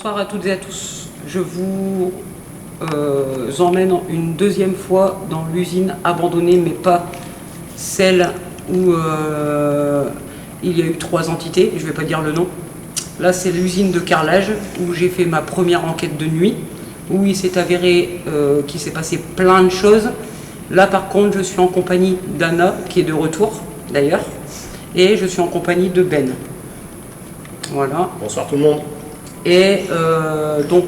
Bonsoir à toutes et à tous. Je vous emmène une deuxième fois dans l'usine abandonnée, mais pas celle où il y a eu 3 entités, je ne vais pas dire le nom. Là, c'est l'usine de carrelage où j'ai fait ma première enquête de nuit, où il s'est avéré qu'il s'est passé plein de choses. Là, par contre, je suis en compagnie d'Anna, qui est de retour, d'ailleurs, et je suis en compagnie de Ben. Voilà. Bonsoir tout le monde. Et donc,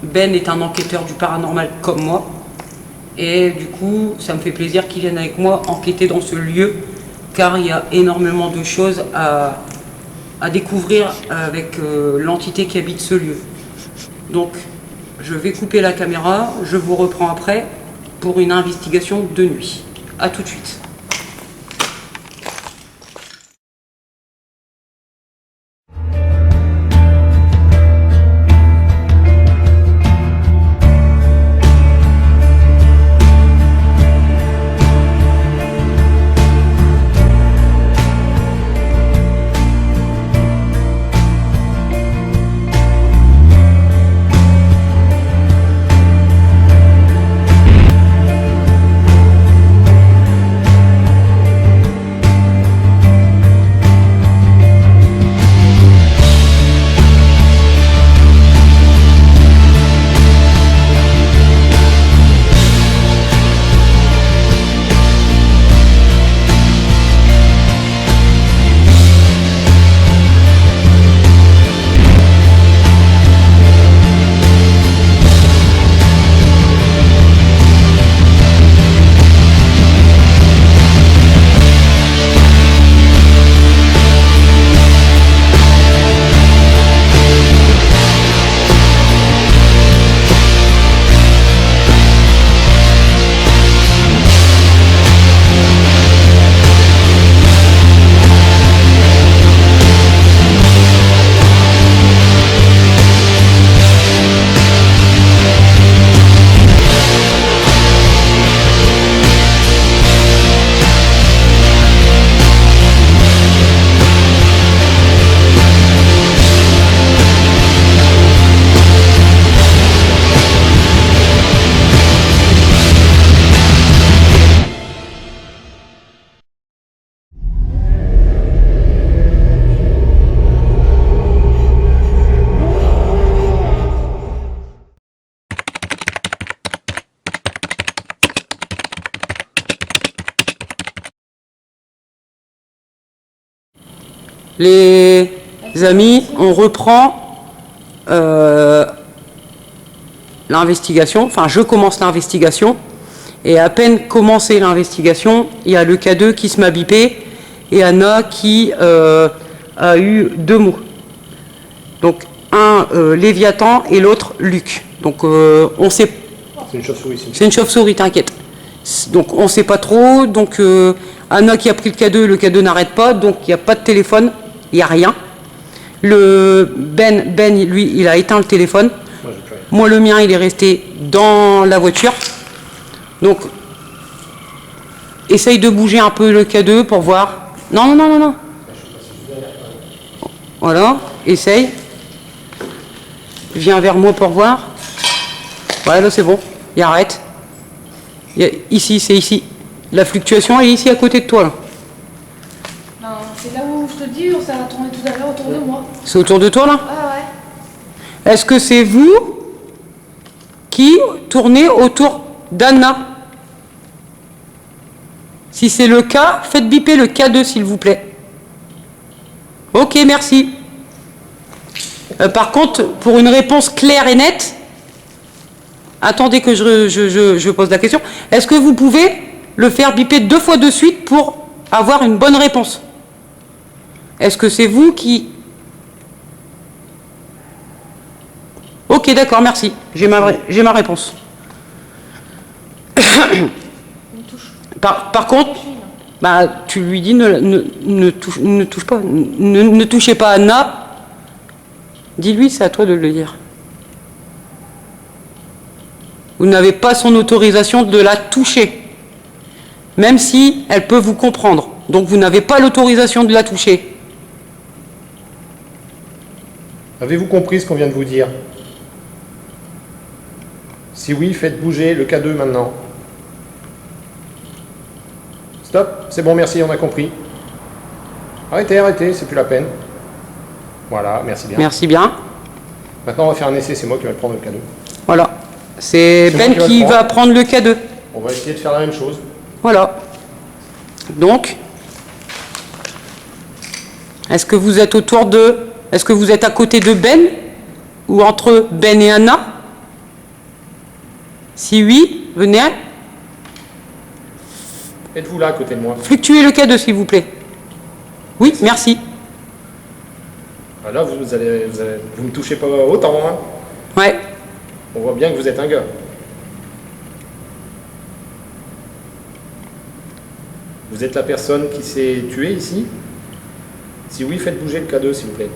Ben est un enquêteur du paranormal comme moi. Et du coup, ça me fait plaisir qu'il vienne avec moi enquêter dans ce lieu, car il y a énormément de choses à découvrir avec l'entité qui habite ce lieu. Donc, je vais couper la caméra, je vous reprends après pour une investigation de nuit. A tout de suite. Les amis, on reprend l'investigation, enfin je commence l'investigation, et à peine commencé l'investigation, il y a le K2 qui se m'a bipé, et Anna qui a eu 2 mots. Donc un Léviathan et l'autre Luc. Donc on sait... C'est une chauve-souris ici. C'est une chauve-souris, t'inquiète. Donc on sait pas trop, donc Anna qui a pris le K2 n'arrête pas, donc il n'y a pas de téléphone. Il n'y a rien. Ben, lui, il a éteint le téléphone. Moi, le mien, il est resté dans la voiture. Donc, essaye de bouger un peu le K2 pour voir. Non, non, non, non, non. Voilà, essaye. Viens vers moi pour voir. Voilà, là, c'est bon. Il arrête. Ici, c'est ici. La fluctuation est ici à côté de toi, là. C'est là où je te dis, ça a tourné tout à l'heure autour de moi. C'est autour de toi, là? Ah ouais. Est-ce que c'est vous qui tournez autour d'Anna? Si c'est le cas, faites biper le K2, s'il vous plaît. Ok, merci. Par contre, pour une réponse claire et nette, attendez que je pose la question. Est-ce que vous pouvez le faire biper 2 fois de suite pour avoir une bonne réponse? Est-ce que c'est vous qui... Ok, d'accord, merci. J'ai ma réponse. Par contre, bah, tu lui dis ne touche pas, ne touchez pas Anna. Dis-lui, c'est à toi de le dire. Vous n'avez pas son autorisation de la toucher, même si elle peut vous comprendre. Donc vous n'avez pas l'autorisation de la toucher. Avez-vous compris ce qu'on vient de vous dire? Si oui, faites bouger le K2 maintenant. Stop, c'est bon, merci, on a compris. Arrêtez, arrêtez, c'est plus la peine. Voilà, merci bien. Merci bien. Maintenant, on va faire un essai, c'est moi qui vais prendre le K2. Voilà. C'est moi Ben qui qui va le va prendre le K2. On va essayer de faire la même chose. Voilà. Donc, est-ce que vous êtes autour de... Est-ce que vous êtes à côté de Ben? Ou entre Ben et Anna? Si oui, venez. Êtes-vous là à côté de moi? Fluctuez le K2, s'il vous plaît. Oui, merci. Ah, là, vous me touchez pas autant. Hein. Ouais. On voit bien que vous êtes un gars. Vous êtes la personne qui s'est tuée ici? Si oui, faites bouger le K2, s'il vous plaît.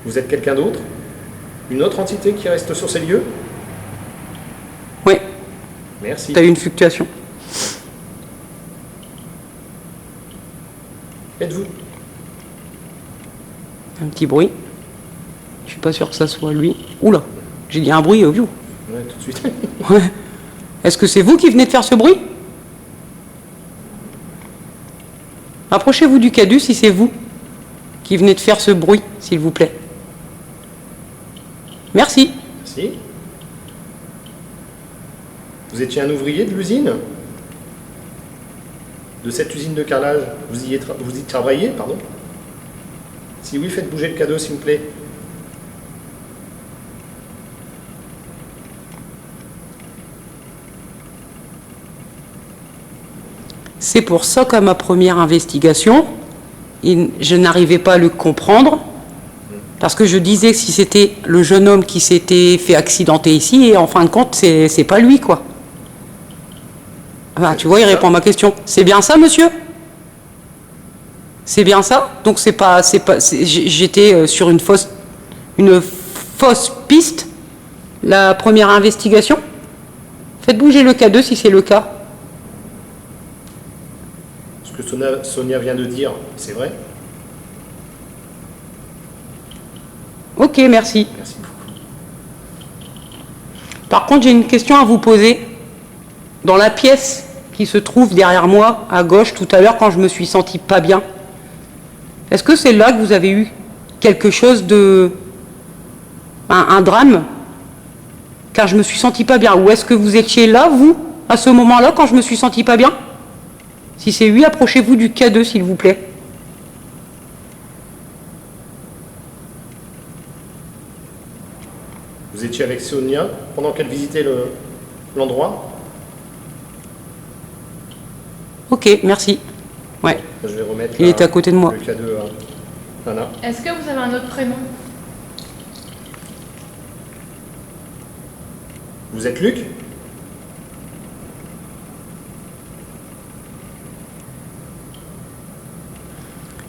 Vous êtes quelqu'un d'autre? Une autre entité qui reste sur ces lieux? Oui, Merci. tu as eu une fluctuation. Êtes-vous? Un petit bruit. Je suis pas sûr que ça soit lui. Oula, j'ai dit un bruit au vieux. Ouais, tout de suite. Ouais. Est-ce que c'est vous qui venez de faire ce bruit? Approchez-vous du K2 si c'est vous qui venez de faire ce bruit, s'il vous plaît. Merci. Merci. Vous étiez un ouvrier de l'usine? De cette usine de carrelage? Vous y travaillez, pardon? Si oui, faites bouger le K2, s'il vous plaît. C'est pour ça qu'à ma première investigation, je n'arrivais pas à le comprendre, parce que je disais que si c'était le jeune homme qui s'était fait accidenter ici, et en fin de compte, c'est pas lui, quoi. Ah, tu vois, il répond à ma question. C'est bien ça, monsieur? C'est bien ça? Donc j'étais sur une fausse piste, la première investigation. Faites bouger le K2 si c'est le cas. Ce que Sonia vient de dire, c'est vrai? Ok, merci. Merci beaucoup. Par contre, j'ai une question à vous poser. Dans la pièce qui se trouve derrière moi, à gauche, tout à l'heure, quand je me suis senti pas bien, est-ce que c'est là que vous avez eu quelque chose de... un drame? Car je me suis senti pas bien. Ou est-ce que vous étiez là, vous, à ce moment-là, quand je me suis senti pas bien? Si c'est oui, approchez-vous du K2, s'il vous plaît. Vous étiez avec Sonia pendant qu'elle visitait l'endroit? Ok, merci. Ouais, Je vais remettre il est à côté de moi. le K2 à Anna. Est-ce que vous avez un autre prénom? Vous êtes Luc?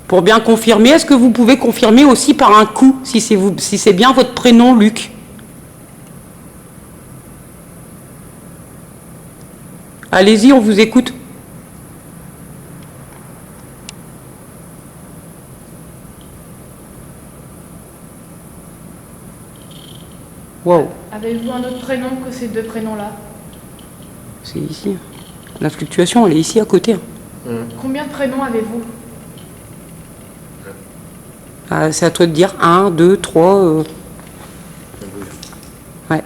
Pour bien confirmer, est-ce que vous pouvez confirmer aussi par un coup, si c'est bien votre prénom, Luc? Allez-y, on vous écoute. Wow, Avez-vous un autre prénom que ces deux prénoms-là? c'est ici. La fluctuation, elle est ici à côté. Combien de prénoms avez-vous? Ah, c'est à toi de dire 1, 2, 3. Ouais.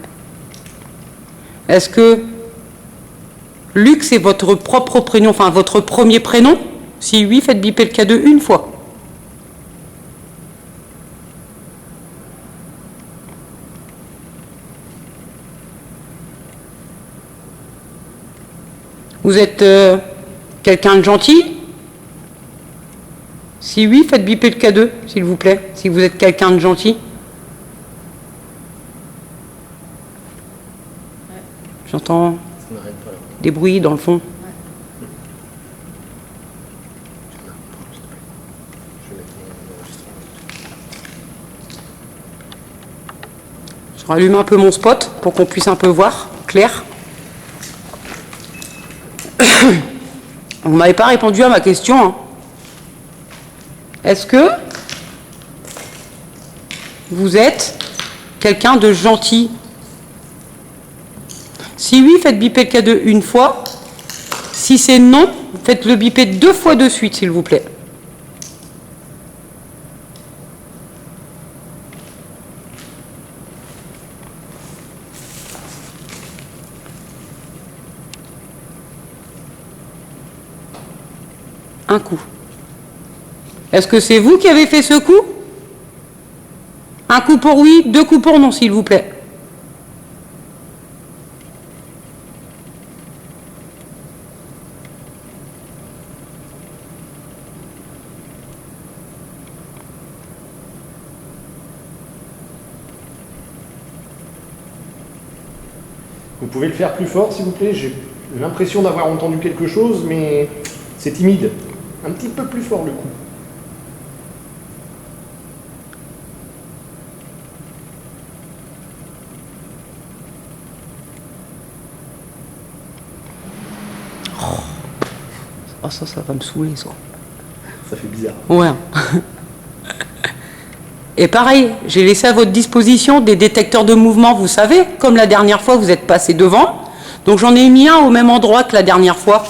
Est-ce que Luc, c'est votre propre prénom, enfin votre premier prénom? Si oui, faites biper le K2 une fois. Vous êtes quelqu'un de gentil? Si oui, faites biper le K2, s'il vous plaît, si vous êtes quelqu'un de gentil. J'entends Ça n'arrête pas là. des bruits dans le fond. Je vais mettre l'enregistrement. Je rallume un peu mon spot pour qu'on puisse un peu voir clair. Vous ne m'avez pas répondu à ma question. Hein. Est-ce que vous êtes quelqu'un de gentil? Si oui, faites biper le K2 une fois. Si c'est non, faites-le biper 2 fois de suite, s'il vous plaît. Un coup. Est-ce que c'est vous qui avez fait ce coup? Un coup pour oui, 2 coups pour non, s'il vous plaît. Vous pouvez le faire plus fort, s'il vous plaît? J'ai l'impression d'avoir entendu quelque chose, mais c'est timide. Un petit peu plus fort, le coup. Oh, ça va me saouler, ça. Ça fait bizarre. Ouais. Et pareil, j'ai laissé à votre disposition des détecteurs de mouvement, vous savez, comme la dernière fois, vous êtes passé devant. Donc j'en ai mis un au même endroit que la dernière fois.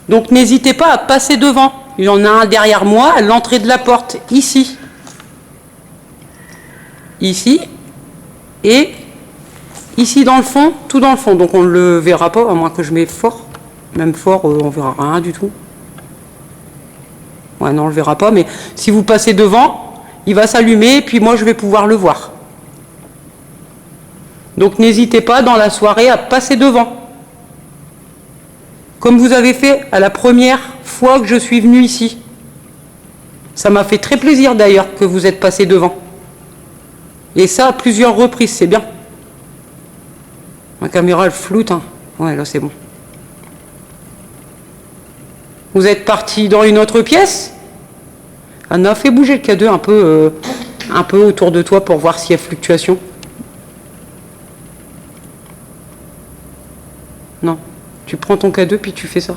Donc n'hésitez pas à passer devant. Il y en a un derrière moi, à l'entrée de la porte, ici. Ici. Et ici dans le fond, tout dans le fond. Donc on ne le verra pas, à moins que je mette fort. Même fort, on verra rien du tout. Ouais, non, on le verra pas, mais si vous passez devant, il va s'allumer, puis moi je vais pouvoir le voir. Donc n'hésitez pas dans la soirée à passer devant. Comme vous avez fait à la première fois que je suis venu ici. Ça m'a fait très plaisir d'ailleurs que vous êtes passé devant. Et ça à plusieurs reprises, c'est bien. Ma caméra elle floute, hein. Ouais, là c'est bon. Vous êtes parti dans une autre pièce? Anna, fais bouger le K2 un peu autour de toi pour voir s'il y a fluctuation. Non. Tu prends ton K2 puis tu fais ça.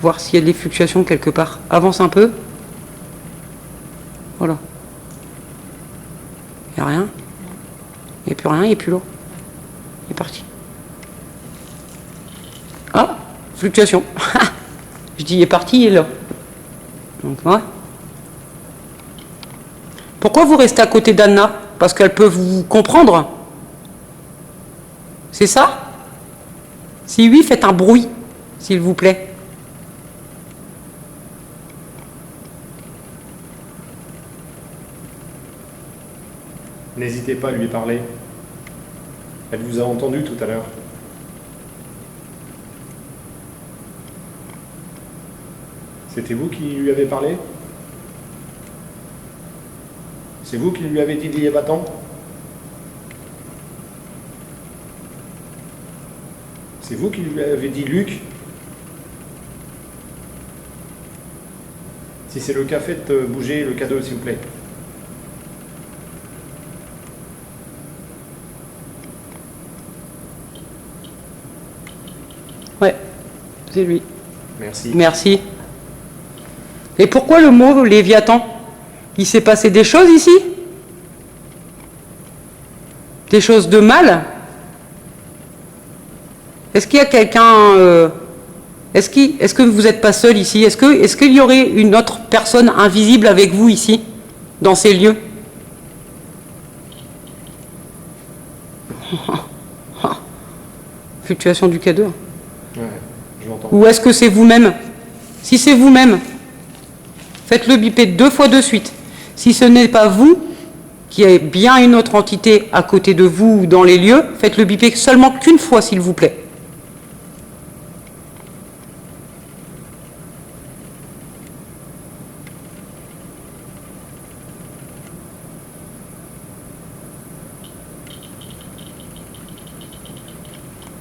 Voir s'il y a des fluctuations quelque part. Avance un peu. Voilà. Il n'y a rien. Il n'y a plus rien, il n'y a plus l'eau. Il est parti. Ah, fluctuation. Je dis il est parti, il est là. Donc ouais. Pourquoi vous restez à côté d'Anna? Parce qu'elle peut vous comprendre. C'est ça? Si oui, faites un bruit, s'il vous plaît. N'hésitez pas à lui parler. Elle vous a entendu tout à l'heure. C'était vous qui lui avez parlé? C'est vous qui lui avez dit d'y battant? C'est vous qui lui avez dit Luc? Si c'est le cas, faites bouger le K2 s'il vous plaît. Ouais, c'est lui. Merci. Merci. Et pourquoi le mot Léviathan? Il s'est passé des choses ici? Des choses de mal? Est-ce qu'il y a quelqu'un... Est-ce que vous n'êtes pas seul ici? Est-ce qu'il y aurait une autre personne invisible avec vous ici, dans ces lieux? Fluctuation du K2. Ouais, je l'entends. Ou est-ce que c'est vous-même? Si c'est vous-même, faites-le biper 2 fois de suite. Si ce n'est pas vous, qui avez bien une autre entité à côté de vous ou dans les lieux, faites-le biper seulement qu'une fois, s'il vous plaît.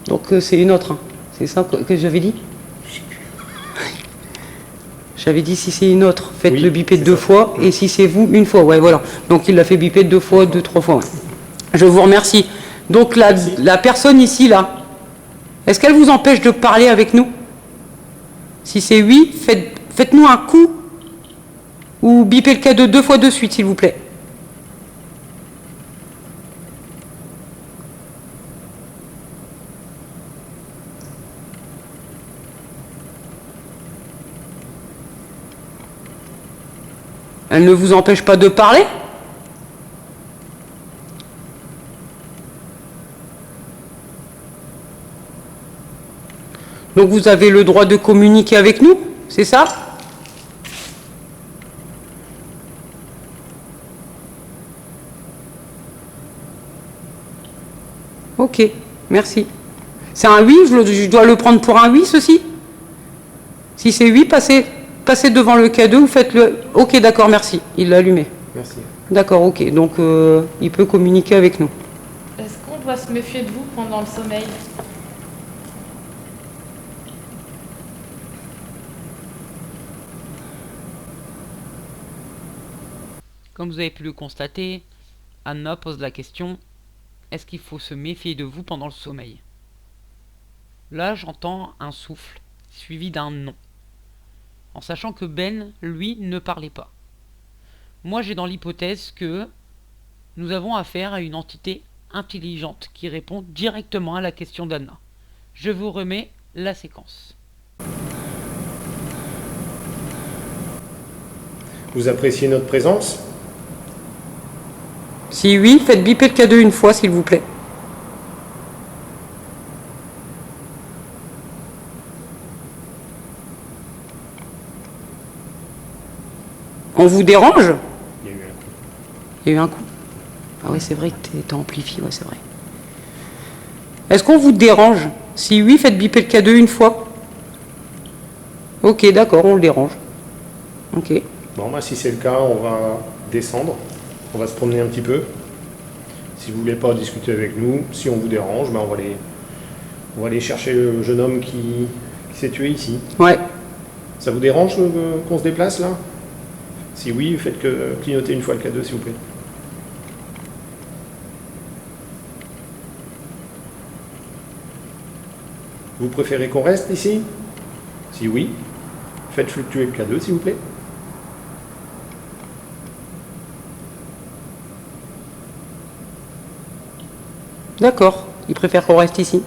Donc c'est une autre, hein. C'est ça que j'avais dit? J'avais dit si c'est une autre, faites-le Oui, biper c'est 2 ça. fois, et si c'est vous, une fois. Ouais, voilà. Donc il l'a fait biper 2 fois, 3 fois. Ouais. Je vous remercie. Donc la personne ici, là, est-ce qu'elle vous empêche de parler avec nous? Si c'est oui, faites-nous un coup ou bipez le K2 2 fois de suite, s'il vous plaît. Elle ne vous empêche pas de parler? Donc vous avez le droit de communiquer avec nous, c'est ça? Ok, merci. C'est un oui, je dois le prendre pour un oui, ceci? Si c'est oui, passez devant le K2, vous faites le... Ok, d'accord, merci. Il l'a allumé. Merci. D'accord, ok. Donc, il peut communiquer avec nous. Est-ce qu'on doit se méfier de vous pendant le sommeil? Comme vous avez pu le constater, Anna pose la question, est-ce qu'il faut se méfier de vous pendant le sommeil? Là, j'entends un souffle, suivi d'un non. En sachant que Ben, lui, ne parlait pas. Moi, j'ai dans l'hypothèse que nous avons affaire à une entité intelligente qui répond directement à la question d'Anna. Je vous remets la séquence. Vous appréciez notre présence? Si oui, faites biper le K2 une fois, s'il vous plaît. On vous dérange? Il y a eu un coup. Il y a eu un coup. Ah oui, c'est vrai que t'es amplifié, ouais, c'est vrai. Est-ce qu'on vous dérange? Si oui, faites biper le K2 une fois. Ok, d'accord, on le dérange. Ok. Bon, bah, si c'est le cas, on va descendre. On va se promener un petit peu. Si vous voulez pas discuter avec nous, si on vous dérange, bah, on va aller chercher le jeune homme qui s'est tué ici. Ouais. Ça vous dérange qu'on se déplace là? Si oui, faites que clignoter une fois le K2, s'il vous plaît. Vous préférez qu'on reste ici? Si oui, faites fluctuer le K2, s'il vous plaît. D'accord. Il préfère qu'on reste ici.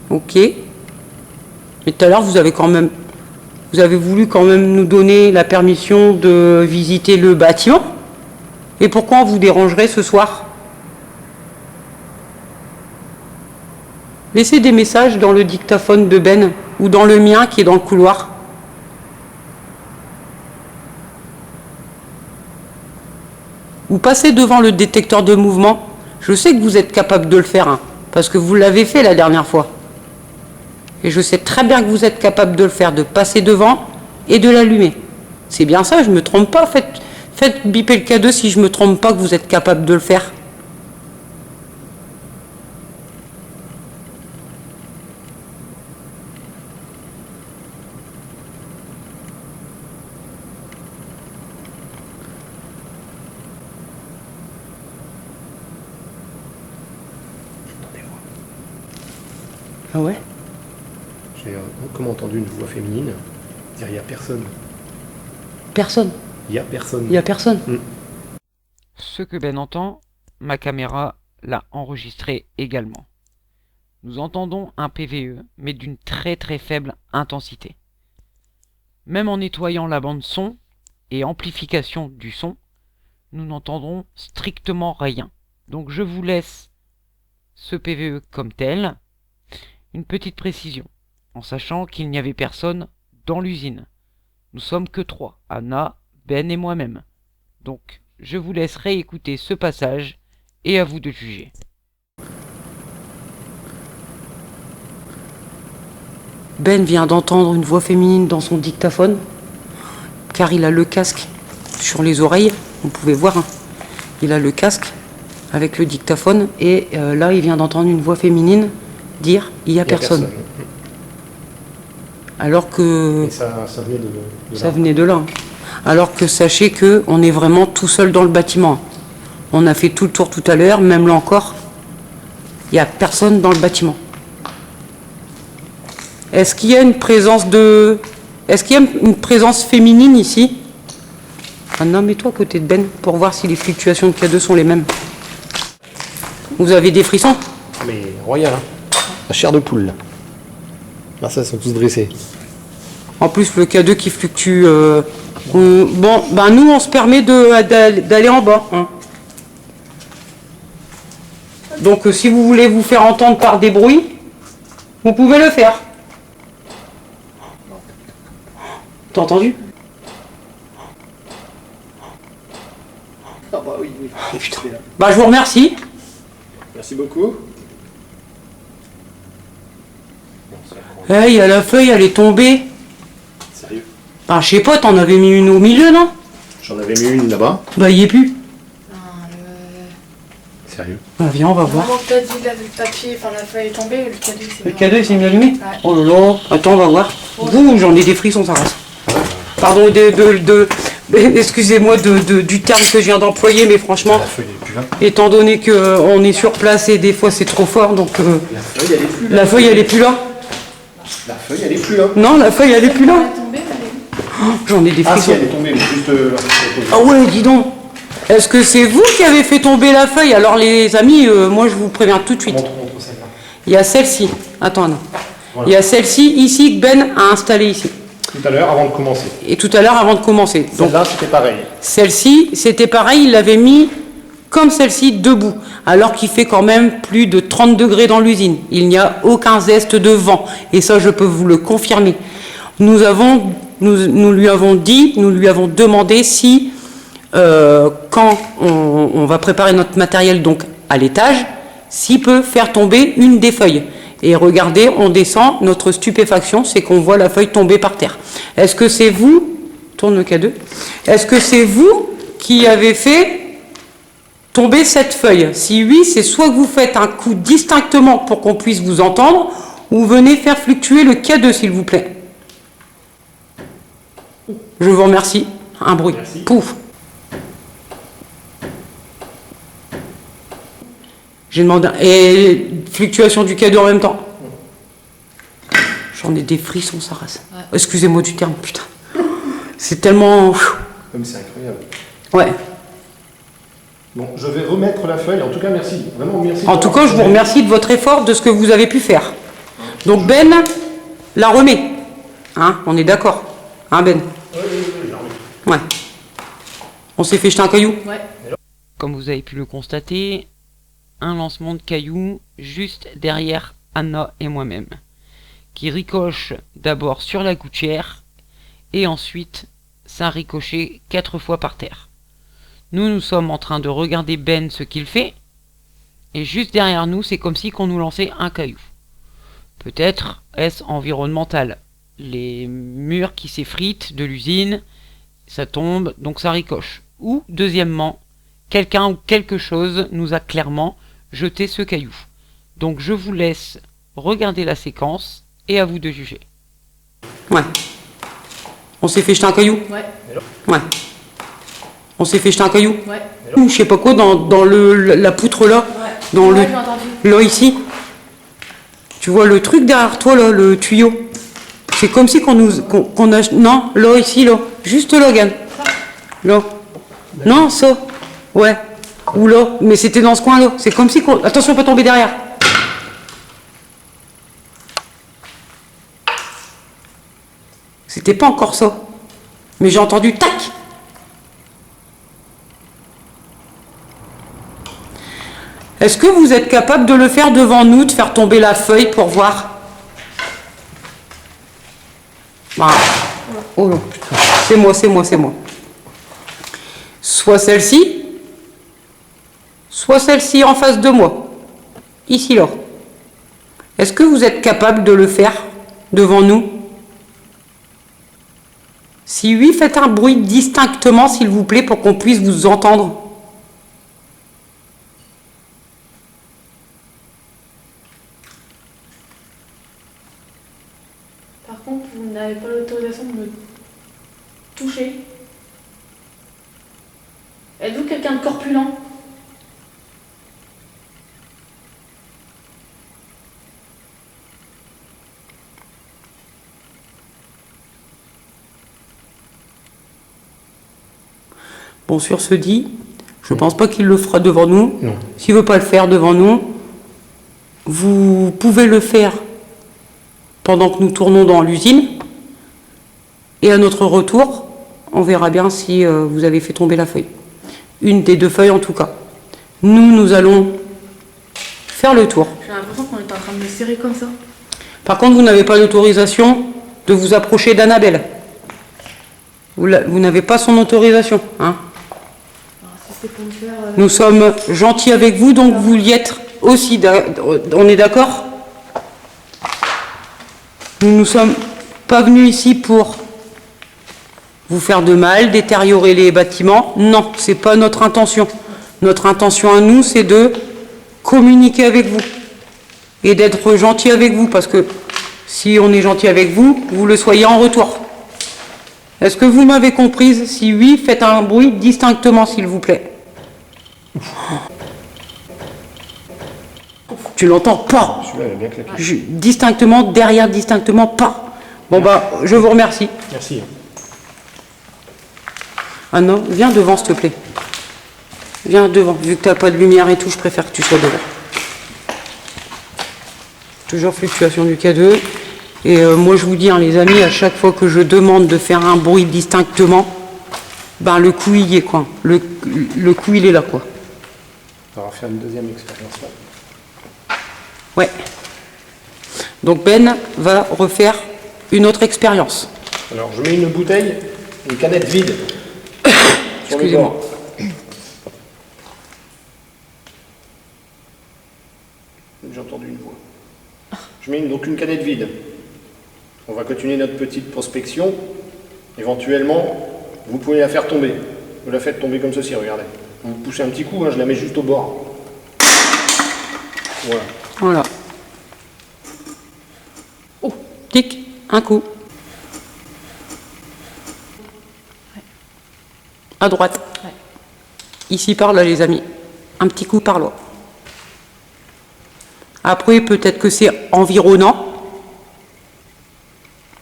Ok. Mais tout à l'heure, vous avez voulu quand même nous donner la permission de visiter le bâtiment. Et pourquoi on vous dérangerait ce soir? Laissez des messages dans le dictaphone de Ben ou dans le mien qui est dans le couloir. Ou passez devant le détecteur de mouvement. Je sais que vous êtes capable de le faire, hein, parce que vous l'avez fait la dernière fois. Et je sais très bien que vous êtes capable de le faire, de passer devant et de l'allumer. C'est bien ça, je ne me trompe pas. Faites biper le K2 si je ne me trompe pas que vous êtes capable de le faire. Ah ouais? J'ai comme entendu une voix féminine dire il n'y a personne. Personne. Il n'y a personne. Il n'y a personne. Ce que Ben entend, ma caméra l'a enregistré également. Nous entendons un PVE, mais d'une très très faible intensité. Même en nettoyant la bande son et amplification du son, nous n'entendrons strictement rien. Donc je vous laisse ce PVE comme tel. Une petite précision, en sachant qu'il n'y avait personne dans l'usine. Nous sommes que 3, Anna, Ben et moi-même. Donc, je vous laisse réécouter ce passage et à vous de juger. Ben vient d'entendre une voix féminine dans son dictaphone, car il a le casque sur les oreilles, vous pouvez voir, hein. Il a le casque avec le dictaphone, et là il vient d'entendre une voix féminine dire « il n'y a personne ». Alors que... Et ça venait de ça là. venait de là. Alors que sachez qu'on est vraiment tout seul dans le bâtiment. On a fait tout le tour tout à l'heure, même là encore, il n'y a personne dans le bâtiment. Est-ce qu'il y a une présence de... Est-ce qu'il y a une présence féminine ici? Ah non, mets-toi à côté de Ben pour voir si les fluctuations de K2 sont les mêmes. Vous avez des frissons? Mais royal, hein. La chair de poule, là. Ah, ça, ils sont tous dressés. En plus, le K2 qui fluctue... bon, ben nous, on se permet d'aller en bas. Hein. Donc, si vous voulez vous faire entendre par des bruits, vous pouvez le faire. T'as entendu? Ah bah oui, oui. Oh, putain. Bah, je vous remercie. Merci beaucoup. Eh, il y a la feuille, elle est tombée. Sérieux? Bah, je sais pas, t'en avais mis une au milieu, non? J'en avais mis une là-bas. Bah, il y est plus. Sérieux? Bah, viens, on va voir. Vraiment, t'as dit là, le papier, enfin la feuille est tombée, le cadeau c'est Le cadeau, il s'est mis allumé? Ouais. Oh là là. Attends, on va voir. Ouh, j'en ai des frissons, ça reste. Pardon, excusez-moi du terme que je viens d'employer, mais franchement, La feuille, elle est plus là. étant donné qu'on est sur place et des fois c'est trop fort, donc La feuille, elle est plus là. la feuille, elle est plus là. La feuille, elle est plus là. Non, la feuille, elle est plus Elle là. est tombée, elle est... J'en ai des Ah si, frissons. elle est tombée, mais juste là. Ah ouais, dis donc. Est-ce que c'est vous qui avez fait tomber la feuille? Alors les amis, moi je vous préviens tout de suite. Montre celle-là. Il y a celle-ci. Attends, non. Voilà. Il y a celle-ci ici que Ben a installée ici. Tout à l'heure, avant de commencer. Et tout à l'heure avant de commencer. Donc Celle-là, c'était pareil. celle-ci, c'était pareil, il l'avait mis comme celle-ci debout, alors qu'il fait quand même plus de 30 degrés dans l'usine. Il n'y a aucun zeste de vent, et ça je peux vous le confirmer. Nous lui avons dit, nous lui avons demandé si, quand on va préparer notre matériel donc à l'étage, s'il peut faire tomber une des feuilles. Et regardez, on descend, notre stupéfaction, c'est qu'on voit la feuille tomber par terre. Est-ce que c'est vous, tourne le K2, est-ce que c'est vous qui avez fait tomber cette feuille? Si oui, c'est soit que vous faites un coup distinctement pour qu'on puisse vous entendre, ou venez faire fluctuer le K2, s'il vous plaît. Je vous remercie. Un bruit. Merci. Pouf. J'ai demandé... Et fluctuation du K2 en même temps. J'en ai des frissons, ça rase. Ouais. Excusez-moi du terme, putain. C'est tellement... Comme c'est incroyable. Ouais. Bon, je vais remettre la feuille. En tout cas, merci. Vraiment, merci. En tout cas, je vous remercie de votre effort, de ce que vous avez pu faire. Donc Ben, la remet. Hein, on est d'accord. Hein Ben? Ouais. On s'est fait jeter un caillou? Ouais. Comme vous avez pu le constater, un lancement de cailloux juste derrière Anna et moi-même, qui ricoche d'abord sur la gouttière, et ensuite ça ricoché 4 fois par terre. Nous sommes en train de regarder Ben ce qu'il fait, et juste derrière nous, c'est comme si qu'on nous lançait un caillou. Peut-être est-ce environnemental. Les murs qui s'effritent de l'usine, ça tombe, donc ça ricoche. Ou, deuxièmement, quelqu'un ou quelque chose nous a clairement jeté ce caillou. Donc je vous laisse regarder la séquence, et à vous de juger. Ouais. On s'est fait jeter un caillou? Ouais. Ouais. On s'est fait jeter un caillou? Ouais. Ou je sais pas quoi, dans la poutre là, Ouais. dans Ouais, j'ai entendu. là ici. Tu vois le truc derrière toi là, le tuyau. C'est comme si qu'on a... Non, là, ici, là. Juste là, Gann. Là. Non, ça. Ouais. Ou là. Mais c'était dans ce coin-là. C'est comme si qu'on... Attention, on peut tomber derrière. C'était pas encore ça. Mais j'ai entendu tac. Est-ce que vous êtes capable de le faire devant nous, de faire tomber la feuille pour voir? Ah. Oh non, putain. C'est moi. Soit celle-ci, soit celle-ci en face de moi. Ici, là. Est-ce que vous êtes capable de le faire devant nous? Si oui, faites un bruit distinctement, s'il vous plaît, pour qu'on puisse vous entendre. Par contre, vous n'avez pas l'autorisation de me toucher. Êtes-vous quelqu'un de corpulent? Bon, sur ce dit, je pense pas qu'il le fera devant nous. Non. S'il veut pas le faire devant nous, vous pouvez le faire pendant que nous tournons dans l'usine. Et à notre retour, on verra bien si vous avez fait tomber la feuille. Une des 2 feuilles en tout cas. Nous allons faire le tour. J'ai l'impression qu'on est en train de me serrer comme ça. Par contre, vous n'avez pas l'autorisation de vous approcher d'Annabelle. Vous n'avez pas son autorisation. Hein. Alors, si c'est pour me faire... Nous sommes gentils avec vous, donc vous y êtes aussi. On est d'accord? Nous ne sommes pas venus ici pour vous faire de mal, détériorer les bâtiments. Non, c'est pas notre intention. Notre intention à nous, c'est de communiquer avec vous et d'être gentil avec vous, parce que si on est gentil avec vous, vous le soyez en retour. Est-ce que vous m'avez comprise? Si oui, faites un bruit distinctement, s'il vous plaît. Tu l'entends pas? Celui-là, il a bien claqué. Distinctement, derrière, distinctement, pas. Bon bah, je vous remercie. Merci. Ah non, viens devant, s'il te plaît. Viens devant. Vu que tu n'as pas de lumière et tout, je préfère que tu sois devant. Toujours fluctuation du K2. Et moi, je vous dis, hein, les amis, à chaque fois que je demande de faire un bruit distinctement, ben, le coup, il y est, quoi. Le coup, il est là, quoi. On va faire une deuxième expérience là. Ouais. Donc Ben va refaire une autre expérience. Alors, je mets une bouteille, une canette vide. Sur le Excusez-moi. bord. J'ai entendu une voix. Je mets donc une canette vide. On va continuer notre petite prospection. Éventuellement, vous pouvez la faire tomber. Vous la faites tomber comme ceci, regardez. Vous poussez un petit coup, hein, je la mets juste au bord. Voilà. Voilà. Oh, tic, un coup. À droite. Ouais. Ici par là, les amis. Un petit coup par là. Après, peut-être que c'est environnant.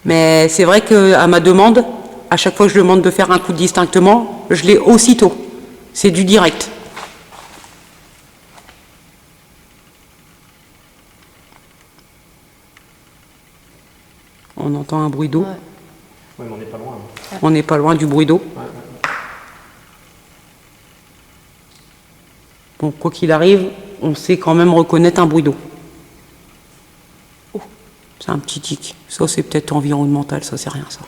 Mais c'est vrai qu'à ma demande, à chaque fois que je demande de faire un coup distinctement, je l'ai aussitôt. C'est du direct. On entend un bruit d'eau. Ouais. Ouais, mais on n'est pas loin. Hein. On n'est pas loin du bruit d'eau. Ouais, ouais. Bon, quoi qu'il arrive, on sait quand même reconnaître un bruit d'eau. Oh, c'est un petit tic. Ça, c'est peut-être environnemental, ça, c'est rien, ça.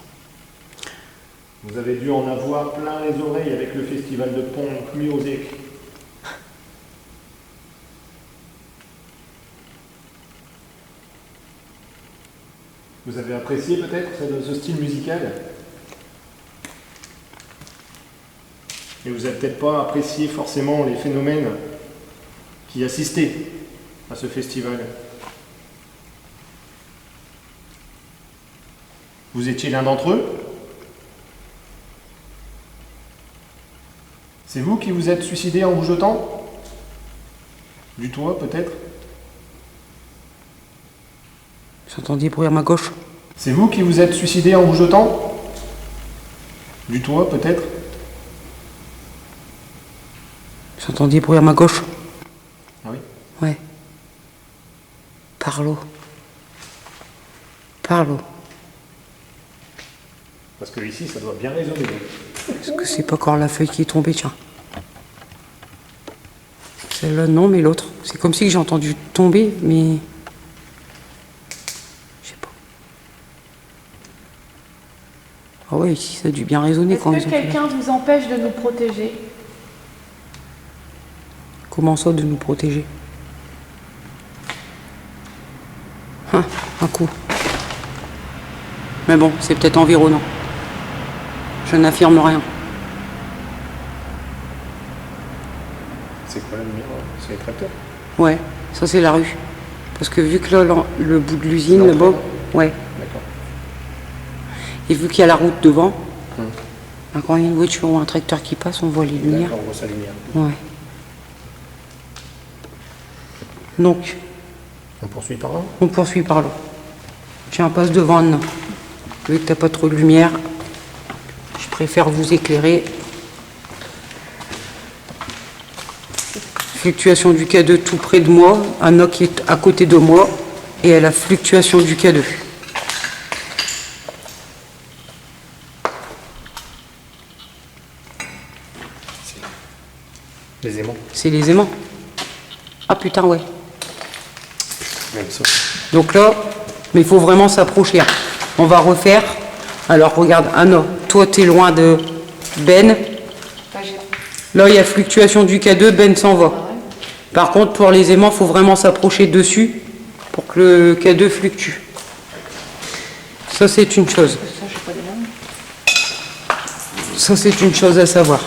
Vous avez dû en avoir plein les oreilles avec le festival de Pont Music. Vous avez apprécié peut-être ce style musical? Et vous n'avez peut-être pas apprécié forcément les phénomènes qui assistaient à ce festival. Vous étiez l'un d'entre eux? C'est vous qui vous êtes suicidé en vous jetant? Du toit peut-être? J'entendais bruit à ma gauche. C'est vous qui vous êtes suicidé en vous jetant? Du toit peut-être? J'entendais bruit à ma gauche. Ah oui? Ouais. Par l'eau. Par l'eau. Parce que ici, ça doit bien résonner. Est-ce que c'est pas encore la feuille qui est tombée, tiens? Celle-là, non, mais l'autre. C'est comme si j'ai entendu tomber, mais... Je sais pas. Ah ouais, ici, ça a dû bien résonner Est-ce quand ils que ont fait quelqu'un vous empêche de nous protéger? Comment ça, de nous protéger? Ah, un coup. Mais bon, c'est peut-être environnant. Je n'affirme rien. C'est quoi la lumière? C'est les tracteurs? Ouais, ça c'est la rue. Parce que vu que là, le bout de l'usine, L'entrée, là-bas, là. ouais. D'accord. Et vu qu'il y a la route devant, quand il y a une voiture ou un tracteur qui passe, on voit les lumières. D'accord, on voit sa lumière. Ouais. Donc, On poursuit par là? on poursuit par là. Tiens, passe devant Anna. Vu que t'as pas trop de lumière, je préfère vous éclairer. Fluctuation du K2 tout près de moi. Anna qui est à côté de moi. Et elle a fluctuation du K2. Les aimants. C'est les aimants. Ah putain, ouais. Même ça. Donc là, mais il faut vraiment s'approcher. On va refaire. Alors regarde, Anna, toi t'es loin de Ben. Là, il y a fluctuation du K2, Ben s'en va. Par contre, pour les aimants, il faut vraiment s'approcher dessus pour que le K2 fluctue. Ça, c'est une chose. Ça, c'est une chose à savoir.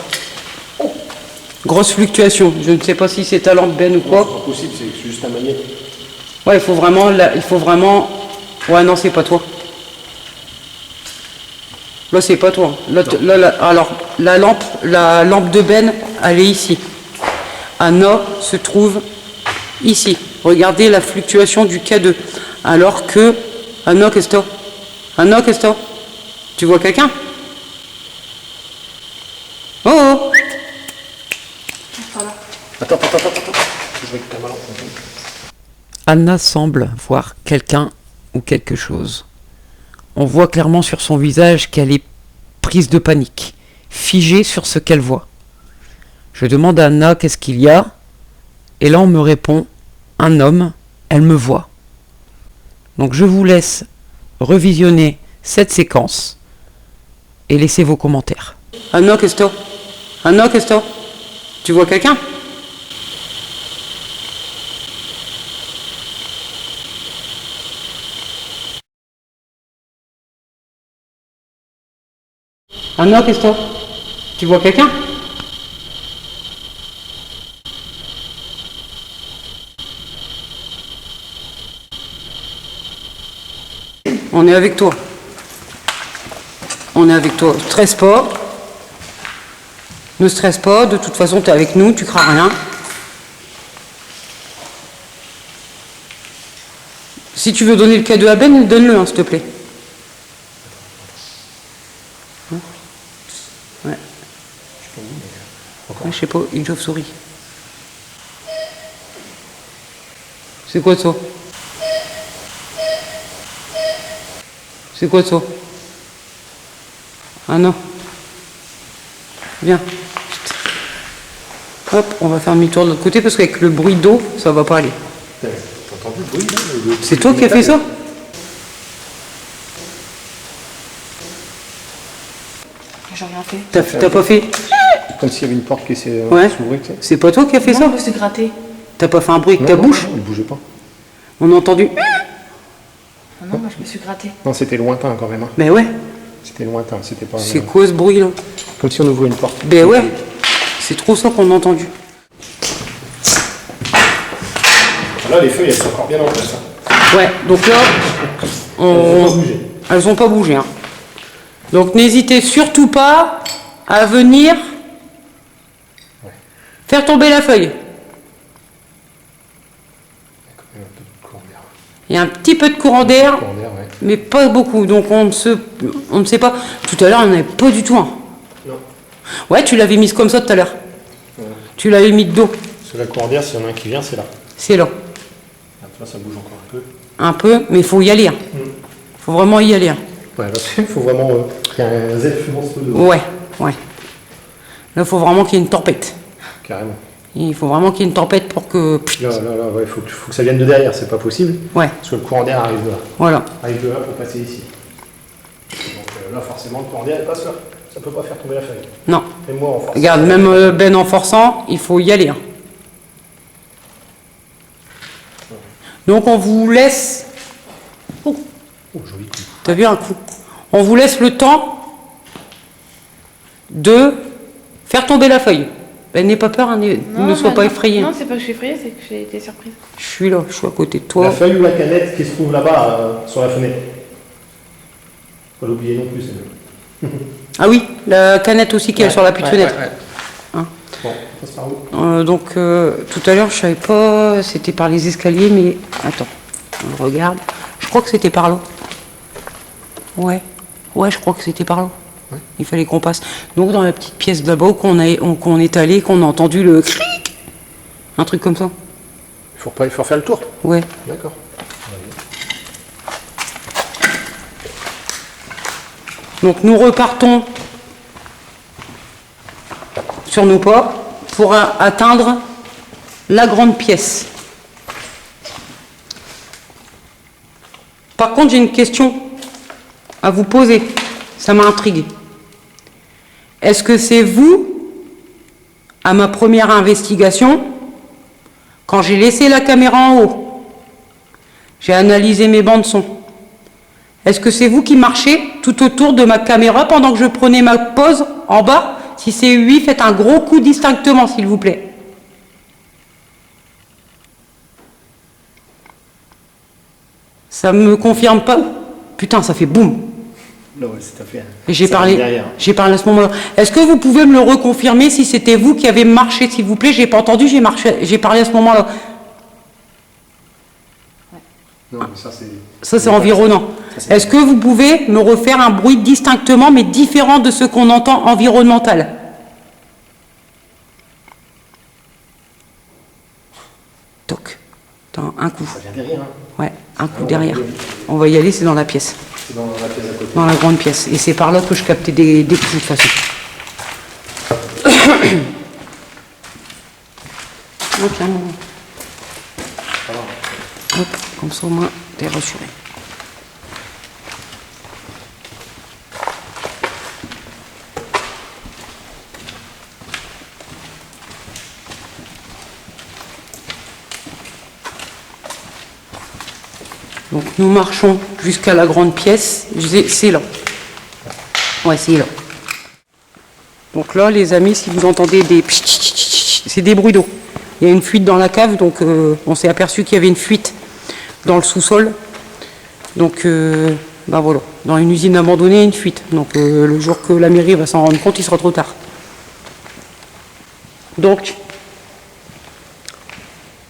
Grosse fluctuation. Je ne sais pas si c'est ta lampe Ben ou quoi. C'est pas possible, c'est juste un magnet. Ouais, il faut vraiment... Ouais, non, c'est pas toi. Là, c'est pas toi. Alors, la lampe de Ben, elle est ici. Anna se trouve ici. Regardez la fluctuation du K2. Alors que... Anna, qu'est-ce que t'as? Anna, qu'est-ce que t'as? Tu vois quelqu'un? Oh, oh. Attends. Je vais que ta lampe. Anna semble voir quelqu'un ou quelque chose. On voit clairement sur son visage qu'elle est prise de panique, figée sur ce qu'elle voit. Je demande à Anna qu'est-ce qu'il y a, et là on me répond, un homme, elle me voit. Donc je vous laisse revisionner cette séquence et laissez vos commentaires. Anna, qu'est-ce que t'as? Anna, qu'est-ce que t'as? Tu vois quelqu'un? Anna, qu'est-ce que t'as? Tu vois quelqu'un? On est avec toi. On est avec toi. Stresse pas. Ne stresse pas. De toute façon, tu es avec nous. Tu crains rien. Si tu veux donner le cadeau à Ben, donne-le, hein, s'il te plaît. Hein? Ouais. Ouais, je sais pas, une chauve-souris. C'est quoi ça? C'est quoi ça? Ah non. Viens. Hop, on va faire demi-tour de l'autre côté parce qu'avec le bruit d'eau, ça va pas aller. T'as entendu le bruit là? C'est toi qui as fait ça? J'ai rien fait. T'as pas fait? Comme s'il y avait une porte qui s'est Ouais. s'ouvrait, tu sais. C'est pas toi qui as fait ça? Non, je me suis gratté. T'as pas fait un bruit avec ta bouche? Non, il bougeait pas. On a entendu. Ah non, moi je me suis gratté. Non, c'était lointain quand même. Hein. Ben ouais. C'était lointain, c'était pas... C'est quoi ce bruit là? Comme si on ouvrait une porte. Ben ouais. C'est trop ça qu'on a entendu. Là, les feuilles, elles sont encore bien en place. Hein. Ouais, donc là, Elles ont pas bougé. elles ont pas bougé. Hein. Donc n'hésitez surtout pas à venir faire tomber la feuille. Il y a un petit peu de courant d'air, mais pas beaucoup. Donc on ne sait pas. Tout à l'heure, il n'y en avait pas du tout un. Non. Ouais, tu l'avais mise comme ça tout à l'heure. Ouais. Tu l'avais mis de dos. Parce que la cour d'air, s'il y en a un qui vient, c'est là. C'est là. Là, ça bouge encore un peu. Un peu, mais il faut y aller. Il faut vraiment y aller. Ouais, là, il faut vraiment qu'il y ait un zèle monstrueux dedans. Ouais. Là, il faut vraiment qu'il y ait une tempête. Carrément. Il faut vraiment qu'il y ait une tempête pour que... Là, ouais, faut que ça vienne de derrière, c'est pas possible. Ouais, Parce que le courant d'air arrive de là. voilà. Arrive de là pour passer ici. Donc là, forcément, le courant d'air, il passe là. Ça peut pas faire tomber la feuille. Non. Et moi, en force. Regarde, même Ben en forçant, il faut y aller. Hein. Donc on vous laisse... Oh, Oh, joli coup. t'as vu un coup? On vous laisse le temps de faire tomber la feuille. Ben n'aie pas peur, hein, ne sois pas effrayé. Non, c'est pas que je suis effrayée, c'est que j'ai été surprise. Je suis là, je suis à côté de toi. La feuille ou la canette qui se trouve là-bas, sur la fenêtre. Faut pas l'oublier non plus, c'est mieux. Ah oui, la canette aussi qui est sur la petite fenêtre. Hein. Bon, on passe par où? Donc tout à l'heure, je savais pas, c'était par les escaliers, mais attends, on regarde. Je crois que c'était par là. Ouais, je crois que c'était par là. Ouais. Il fallait qu'on passe. Donc dans la petite pièce de là-bas qu'on est allé, qu'on a entendu le cric. Un truc comme ça. Il faut refaire le tour. Ouais. D'accord. Donc nous repartons sur nos pas pour atteindre la grande pièce. Par contre, j'ai une question à vous poser. Ça m'a intrigué. Est-ce que c'est vous, à ma première investigation, quand j'ai laissé la caméra en haut, j'ai analysé mes bandes son, est-ce que c'est vous qui marchez tout autour de ma caméra pendant que je prenais ma pause en bas? Si c'est oui, faites un gros coup distinctement, s'il vous plaît. Ça me confirme pas? Putain, ça fait boum. Non, ouais, c'est à fait. Et j'ai parlé à ce moment-là. Est-ce que vous pouvez me le reconfirmer si c'était vous qui avez marché, s'il vous plaît? J'ai pas entendu, j'ai parlé à ce moment-là. Non, mais ça c'est... Ça, c'est environnant. Est-ce que vous pouvez me refaire un bruit distinctement, mais différent de ce qu'on entend environnemental? Toc. Attends, un coup. Ça vient derrière, hein. Ouais, un coup derrière. On va y aller, c'est dans la pièce. C'est dans la pièce à côté. Dans la grande pièce. Et c'est par là que je captais des coups, de toute façon. Ok, un moment. Hop, comme ça au moins, t'es rassuré. Donc nous marchons jusqu'à la grande pièce. C'est là. Ouais, c'est là. Donc là, les amis, si vous entendez des... C'est des bruits d'eau. Il y a une fuite dans la cave, donc on s'est aperçu qu'il y avait une fuite dans le sous-sol. Donc, ben voilà, dans une usine abandonnée, il y a une fuite. Donc le jour que la mairie va s'en rendre compte, il sera trop tard. Donc,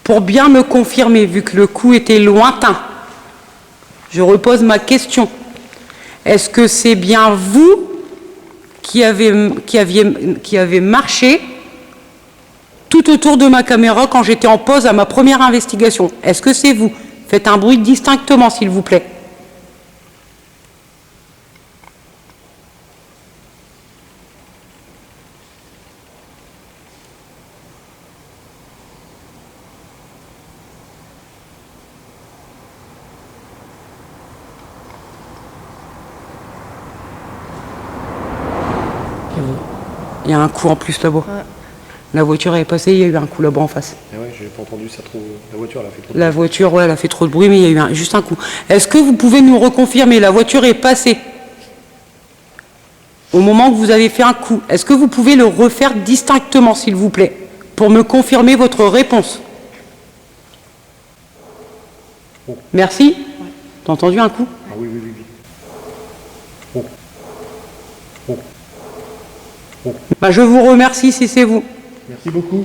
pour bien me confirmer, vu que le coup était lointain, je repose ma question. Est-ce que c'est bien vous qui avez marché tout autour de ma caméra quand j'étais en pause à ma première investigation? Est-ce que c'est vous? Faites un bruit distinctement, s'il vous plaît. Il y a un coup en plus là-bas. Ouais. La voiture est passée, il y a eu un coup là-bas en face. Ah ouais, j'ai pas entendu ça trop. La voiture, elle a fait trop de bruit. La voiture, ouais, elle a fait trop de bruit, mais il y a eu juste un coup. Est-ce que vous pouvez nous reconfirmer, la voiture est passée au moment où vous avez fait un coup? Est-ce que vous pouvez le refaire distinctement, s'il vous plaît, pour me confirmer votre réponse? Oh. Merci. Ouais. T'as entendu un coup? Ah oui, oui, oui. Oh. Oh. Oh. Bah, je vous remercie si c'est vous. Merci beaucoup.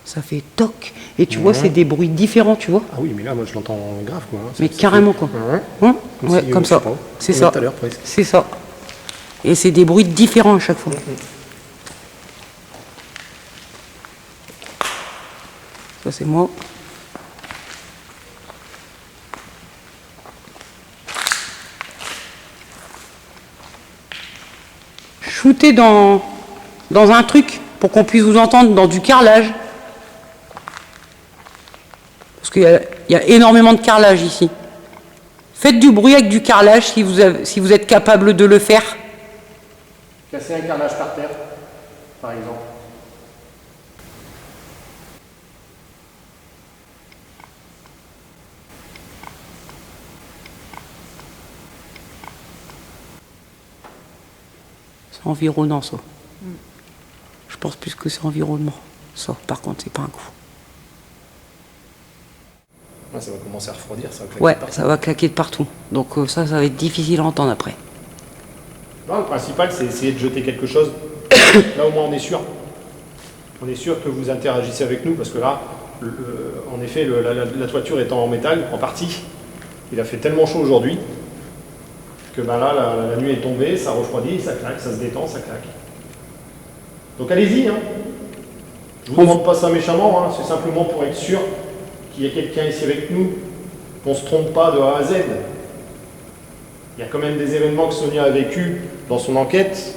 Ça fait toc. Et tu vois, c'est des bruits différents, tu vois. Ah oui, mais là, moi, je l'entends grave, quoi. Hein. Mais carrément, quoi. Ouais, si, comme ça. C'est ça. Tout à l'heure, presque. C'est ça. Et c'est des bruits différents à chaque fois. Ça, c'est moi. Shooter dans un truc pour qu'on puisse vous entendre dans du carrelage. Parce qu'il y a énormément de carrelage ici. Faites du bruit avec du carrelage si vous êtes capable de le faire. Casser un carrelage par terre, par exemple. C'est environnant, ça. Je pense plus que c'est environnement. Ça, par contre, c'est pas un coup. Ouais, ça va commencer à refroidir, ça va claquer Ouais, de partout. ça va claquer de partout. Donc ça va être difficile à entendre après. Non, le principal, c'est essayer de jeter quelque chose. Là, au moins, on est sûr. On est sûr que vous interagissez avec nous, parce que là, en effet, la toiture étant en métal, en partie, il a fait tellement chaud aujourd'hui que ben là, la nuit est tombée, ça refroidit, ça claque, ça se détend, ça claque. Donc allez-y, hein. Je vous demande pas ça méchamment, hein. C'est simplement pour être sûr qu'il y a quelqu'un ici avec nous, qu'on ne se trompe pas de A à Z. Il y a quand même des événements que Sonia a vécu dans son enquête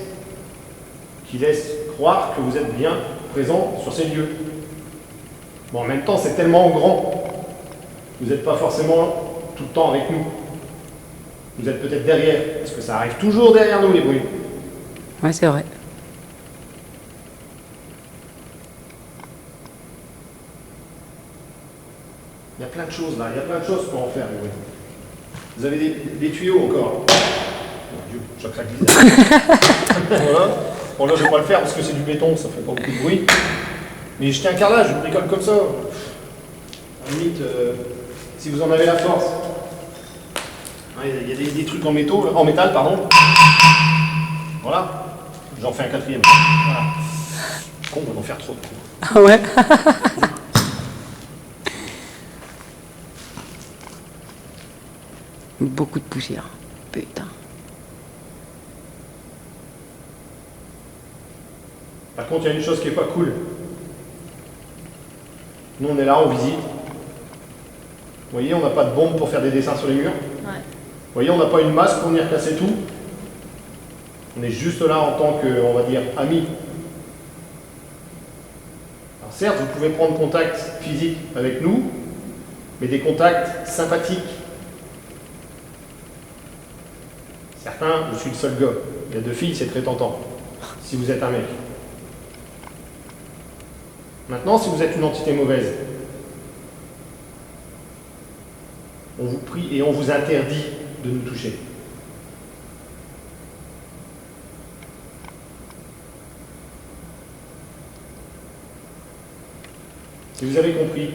qui laissent croire que vous êtes bien présent sur ces lieux. Bon, en même temps, c'est tellement grand. Vous n'êtes pas forcément tout le temps avec nous. Vous êtes peut-être derrière, parce que ça arrive toujours derrière nous, les bruits. Ouais, c'est vrai. Il y a plein de choses là, il y a plein de choses pour en faire, les bruits. Vous avez des tuyaux encore. Mon Dieu, je craque les Voilà. Bon, là, je vais pas le faire parce que c'est du béton, ça fait pas beaucoup de bruit. Mais jetez un carrelage, je bricole comme ça. À la limite, si vous en avez la force. Il y a des trucs en métal, pardon. Voilà. J'en fais un quatrième. Voilà. Con, on va en faire trop. Ah ouais. Beaucoup de poussière. Putain. Par contre, il y a une chose qui est pas cool. Nous, on est là, on visite. Vous voyez, on n'a pas de bombe pour faire des dessins sur les murs. Ouais. Vous voyez, on n'a pas une masse pour venir casser tout. On est juste là en tant que, on va dire, amis. Alors certes, vous pouvez prendre contact physique avec nous, mais des contacts sympathiques. Certains, je suis le seul gars. Il y a 2 filles, c'est très tentant. Si vous êtes un mec. Maintenant, si vous êtes une entité mauvaise, on vous prie et on vous interdit de nous toucher. Si vous avez compris,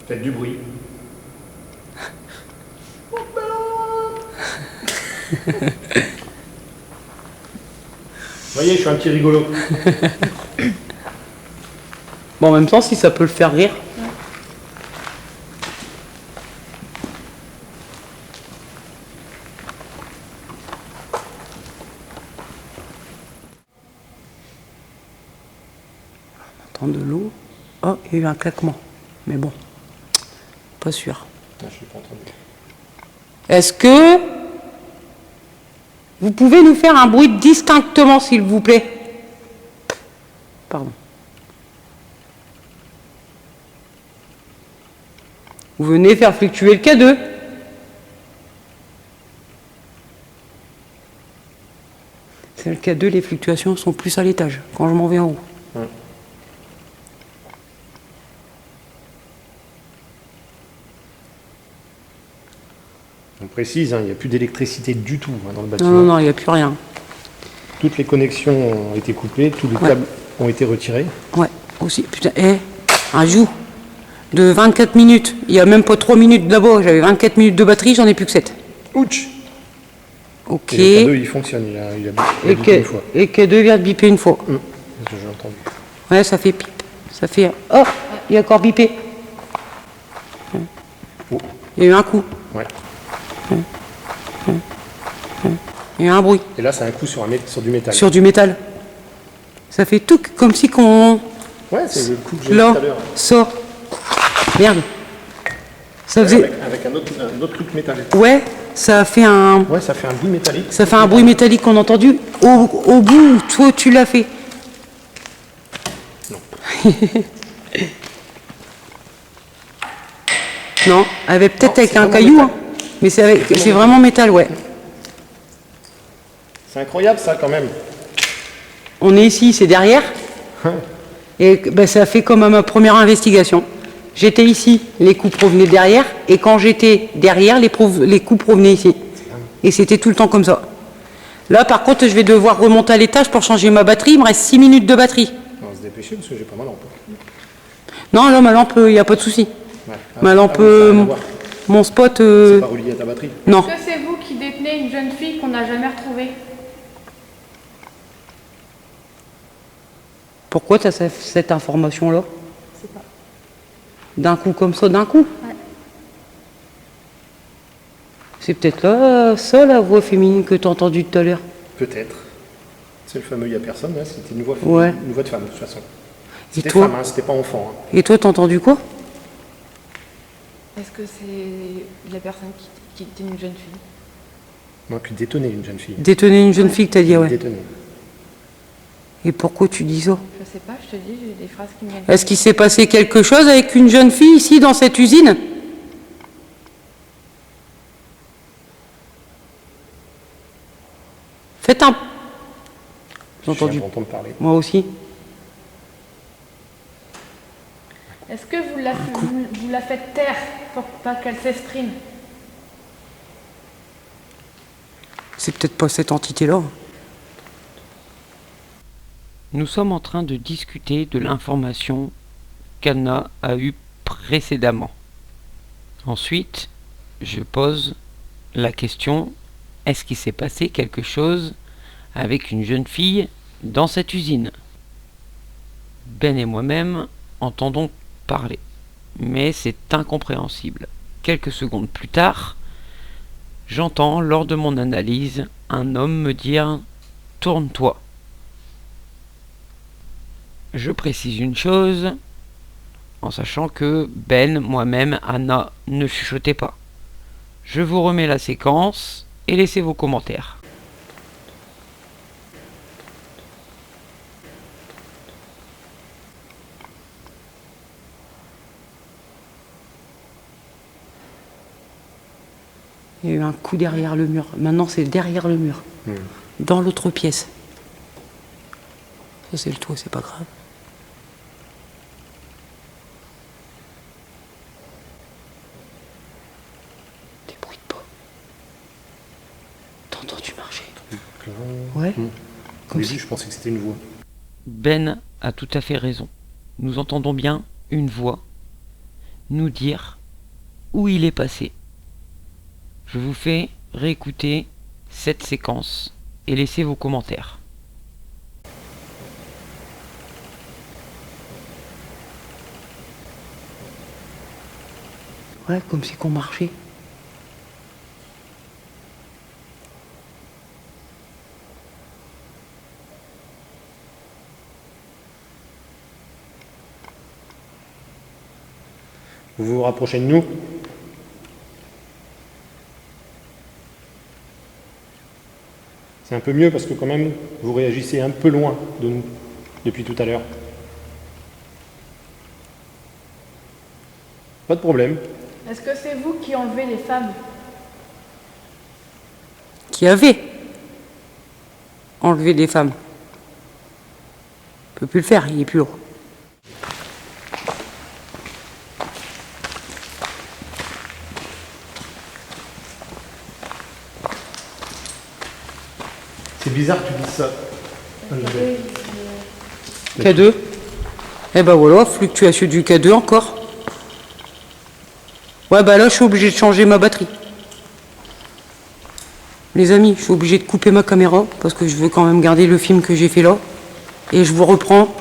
faites du bruit. Vous voyez, je suis un petit rigolo. Bon, en même temps, si ça peut le faire rire. On entend de l'eau. Oh, il y a eu un claquement. Mais bon, pas sûr. Ah, je suis pas entendu. Est-ce que vous pouvez nous faire un bruit distinctement, s'il vous plaît? Pardon. Vous venez faire fluctuer le K2. C'est le K2, les fluctuations sont plus à l'étage, quand je m'en vais en haut. Ouais. On précise, hein, il n'y a plus d'électricité du tout dans le bâtiment. Non, non, non, il n'y a plus rien. Toutes les connexions ont été coupées, tous les Ouais. câbles ont été retirés. Ouais, aussi. Putain, un jour de 24 minutes. Il n'y a même pas 3 minutes d'abord. J'avais 24 minutes de batterie, j'en ai plus que 7. Ouch! Ok. Et le K2, il fonctionne, il a bipé une fois. Et K2 vient de biper une fois. J'ai entendu. Ouais, ça fait pip. Ça fait... Oh, il a encore bipé. Oh. Il y a eu un coup. Ouais. Il y a eu un bruit. Et là, c'est un coup sur du métal. Sur du métal. Ça fait tout comme si qu'on... Ouais, c'est le coup que j'ai eu Là, tout à l'heure. sort. Merde. Ça Ouais, faisait... avec un autre truc métallique. Ouais, ça a fait un... Ouais, ça fait un bruit métallique. Ça fait un bruit métallique qu'on a entendu au bout où toi tu l'as fait. Non. Non, avec peut-être Non, avec c'est un vraiment caillou, métal. hein. Mais c'est C'est vraiment métal, ouais. C'est incroyable ça quand même. On est ici, c'est derrière. Et ben, ça fait comme à ma première investigation. J'étais ici, les coups provenaient derrière, et quand j'étais derrière, les coups provenaient ici. Et c'était tout le temps comme ça. Là, par contre, je vais devoir remonter à l'étage pour changer ma batterie. Il me reste 6 minutes de batterie. On va se dépêcher parce que j'ai pas mal en peu. Non, là, ma lampe, il n'y a pas de souci. Ouais. Ma lampe, ça a rien à voir. mon spot... C'est pas relié à ta batterie. non. Est-ce que c'est vous qui détenez une jeune fille qu'on n'a jamais retrouvée? Pourquoi tu as cette information-là? Je sais pas. D'un coup comme ça, d'un coup? Ouais. C'est peut-être là, ça, la voix féminine que tu as entendue tout à l'heure. Peut-être. C'est le fameux « y a personne », là, c'était une voix, Ouais. une voix de femme, de toute façon. Et C'était toi femme, hein, c'était pas enfant. Hein. Et toi, t'as entendu quoi? Est-ce que c'est la personne qui était une jeune fille? Non, qui détonnait une jeune fille. Détonner une jeune fille que t'as dit, ouais. Détonnait. Et pourquoi tu dis ça? Je sais pas, je te dis, j'ai des phrases qui me viennent. Est-ce qu'il s'est passé quelque chose avec une jeune fille ici dans cette usine? Faites un... J'ai entendu. Je viens d'entendre parler. Moi aussi. Est-ce que vous la faites taire pour pas qu'elle s'exprime? C'est peut-être pas cette entité-là. Nous sommes en train de discuter de l'information qu'Anna a eue précédemment. Ensuite, je pose la question, est-ce qu'il s'est passé quelque chose avec une jeune fille dans cette usine? Ben et moi-même entendons parler, mais c'est incompréhensible. Quelques secondes plus tard, j'entends lors de mon analyse un homme me dire « Tourne-toi ». Je précise une chose, en sachant que Ben, moi-même, Anna, ne chuchotez pas. Je vous remets la séquence et laissez vos commentaires. Il y a eu un coup derrière le mur. Maintenant, c'est derrière le mur. Dans l'autre pièce. Ça, c'est le toit, c'est pas grave. Débrouille pas. T'as entendu marcher? Ouais. Au Comme début, si... je pensais que c'était une voix. Ben a tout à fait raison. Nous entendons bien une voix nous dire où il est passé. Je vous fais réécouter cette séquence et laissez vos commentaires. Ouais, comme si qu'on marchait. Vous vous rapprochez de nous. C'est un peu mieux parce que quand même, vous réagissez un peu loin de nous depuis tout à l'heure. Pas de problème. Est-ce que c'est vous qui enlevez les femmes? Qui avait enlevé des femmes. Il peut plus le faire, il est plus lourd. C'est bizarre que tu dises ça. K2. Eh ben voilà, fluctuation du K2 encore. Ouais, bah là, je suis obligé de changer ma batterie. Les amis, je suis obligé de couper ma caméra parce que je veux quand même garder le film que j'ai fait là. Et je vous reprends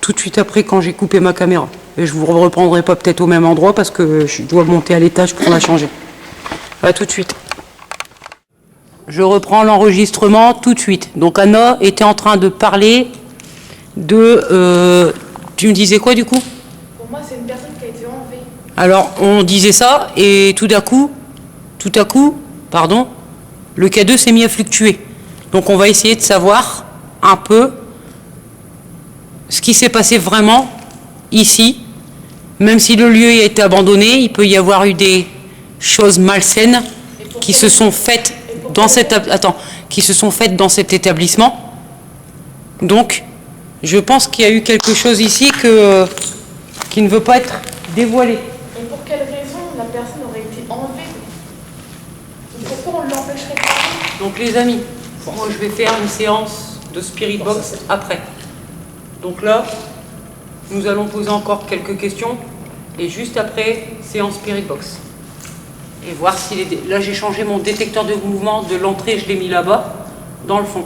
tout de suite après quand j'ai coupé ma caméra. Et je vous reprendrai pas peut-être au même endroit parce que je dois monter à l'étage pour la changer. À tout de suite. Je reprends l'enregistrement tout de suite. Donc Anna était en train de parler de... tu me disais quoi du coup? Pour moi, c'est une personne qui a été enlevée. Alors on disait ça et tout à coup, pardon, le K2 s'est mis à fluctuer. Donc on va essayer de savoir un peu ce qui s'est passé vraiment ici. Même si le lieu a été abandonné, il peut y avoir eu des choses malsaines qui se sont faites dans cet établissement. Donc, je pense qu'il y a eu quelque chose ici qui ne veut pas être dévoilé. Et pour quelle raison la personne aurait été enlevée? Pourquoi on l'empêcherait de parler? Donc les amis, moi je vais faire une séance de Spirit Box après. Donc là, nous allons poser encore quelques questions et juste après, séance Spirit Box. Et voir s'il est... Là j'ai changé mon détecteur de mouvement de l'entrée, je l'ai mis là-bas, dans le fond.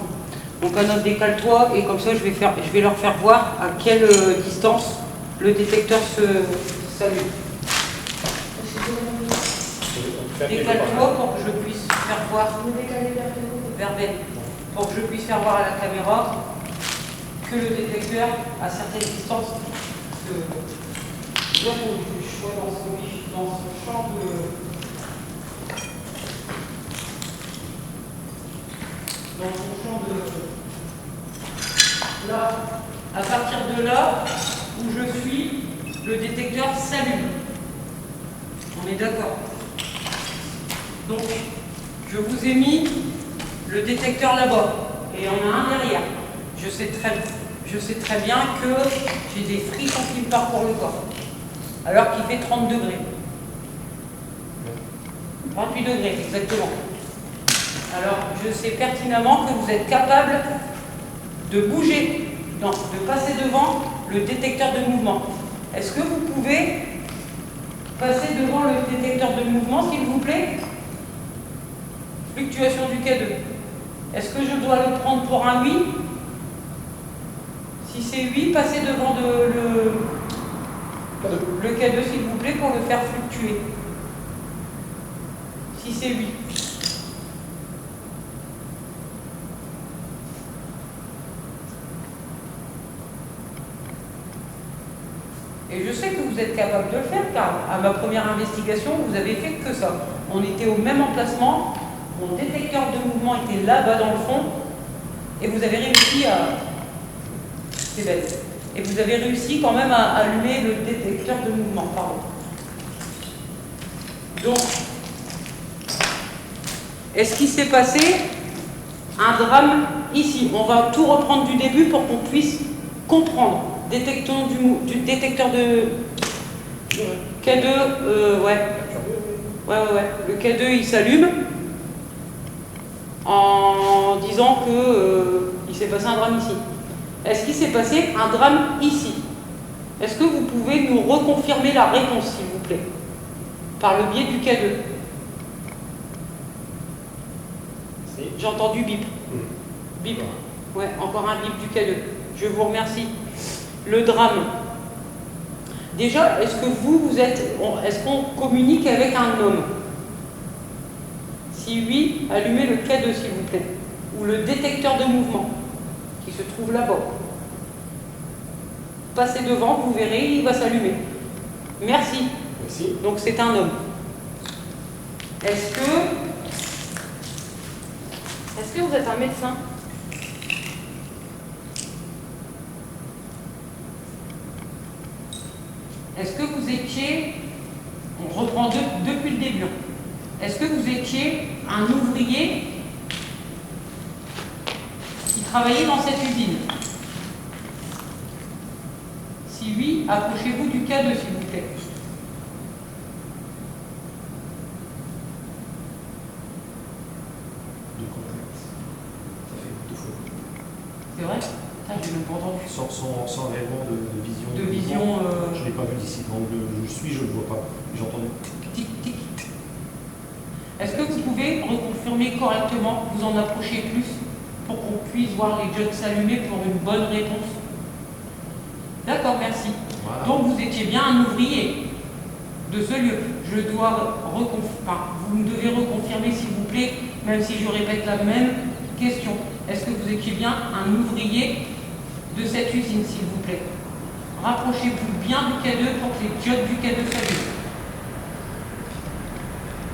Donc Anna, décale-toi et comme ça je vais leur faire voir à quelle distance le détecteur s'allume. Décale-toi pour que je puisse faire voir vers Ben. pour que je puisse faire voir à la caméra que le détecteur à certaines distances que bien qu'on soit dans ce champ là, à partir de là où je suis, le détecteur s'allume. On est d'accord. Donc, je vous ai mis le détecteur là-bas et il y en a un derrière. Je sais très bien que j'ai des frissons qui me parcourent le corps, alors qu'il fait 30 degrés. 28 degrés, exactement. Alors, je sais pertinemment que vous êtes capable de bouger, non, de passer devant le détecteur de mouvement. Est-ce que vous pouvez passer devant le détecteur de mouvement, s'il vous plaît? Fluctuation du K2. Est-ce que je dois le prendre pour un oui? Si c'est oui, passez devant le K2, s'il vous plaît, pour le faire fluctuer. Si c'est oui. Et je sais que vous êtes capable de le faire, car à ma première investigation, vous avez fait que ça. On était au même emplacement, mon détecteur de mouvement était là-bas dans le fond, et vous avez réussi à... C'est bête. Et vous avez réussi quand même à allumer le détecteur de mouvement, pardon. Donc, est-ce qu'il s'est passé un drame ici? On va tout reprendre du début pour qu'on puisse comprendre. Détecteur du détecteur de K2, ouais. Le K2 il s'allume en disant que il s'est passé un drame ici. Est-ce qu'il s'est passé un drame ici? Est-ce que vous pouvez nous reconfirmer la réponse, s'il vous plaît, par le biais du K2? J'ai entendu bip. Bip. Ouais, encore un bip du K2. Je vous remercie. Le drame. Déjà, est-ce que est-ce qu'on communique avec un homme? Si oui, allumez le K2, s'il vous plaît. Ou le détecteur de mouvement, qui se trouve là-bas. Passez devant, vous verrez, il va s'allumer. Merci. Merci. Donc c'est un homme. Est-ce que vous êtes un médecin? Est-ce que vous étiez, on reprend depuis le début, est-ce que vous étiez un ouvrier qui travaillait dans cette usine? Si oui, approchez-vous du K2, s'il vous plaît. C'est vrai? J'ai même pas entendu. Sans réellement de vision. De vision. Je ne l'ai pas vu d'ici. Donc je ne le vois pas. J'ai entendu. Tic, tic. Est-ce que vous pouvez reconfirmer correctement, vous en approchez plus, pour qu'on puisse voir les jets s'allumer pour une bonne réponse? D'accord, merci. Voilà. Donc vous étiez bien un ouvrier de ce lieu. Je dois vous me devez reconfirmer, s'il vous plaît, même si je répète la même question. Est-ce que vous étiez bien un ouvrier de cette usine, s'il vous plaît? Rapprochez-vous bien du K2 pour que les diodes du K2 s'allument.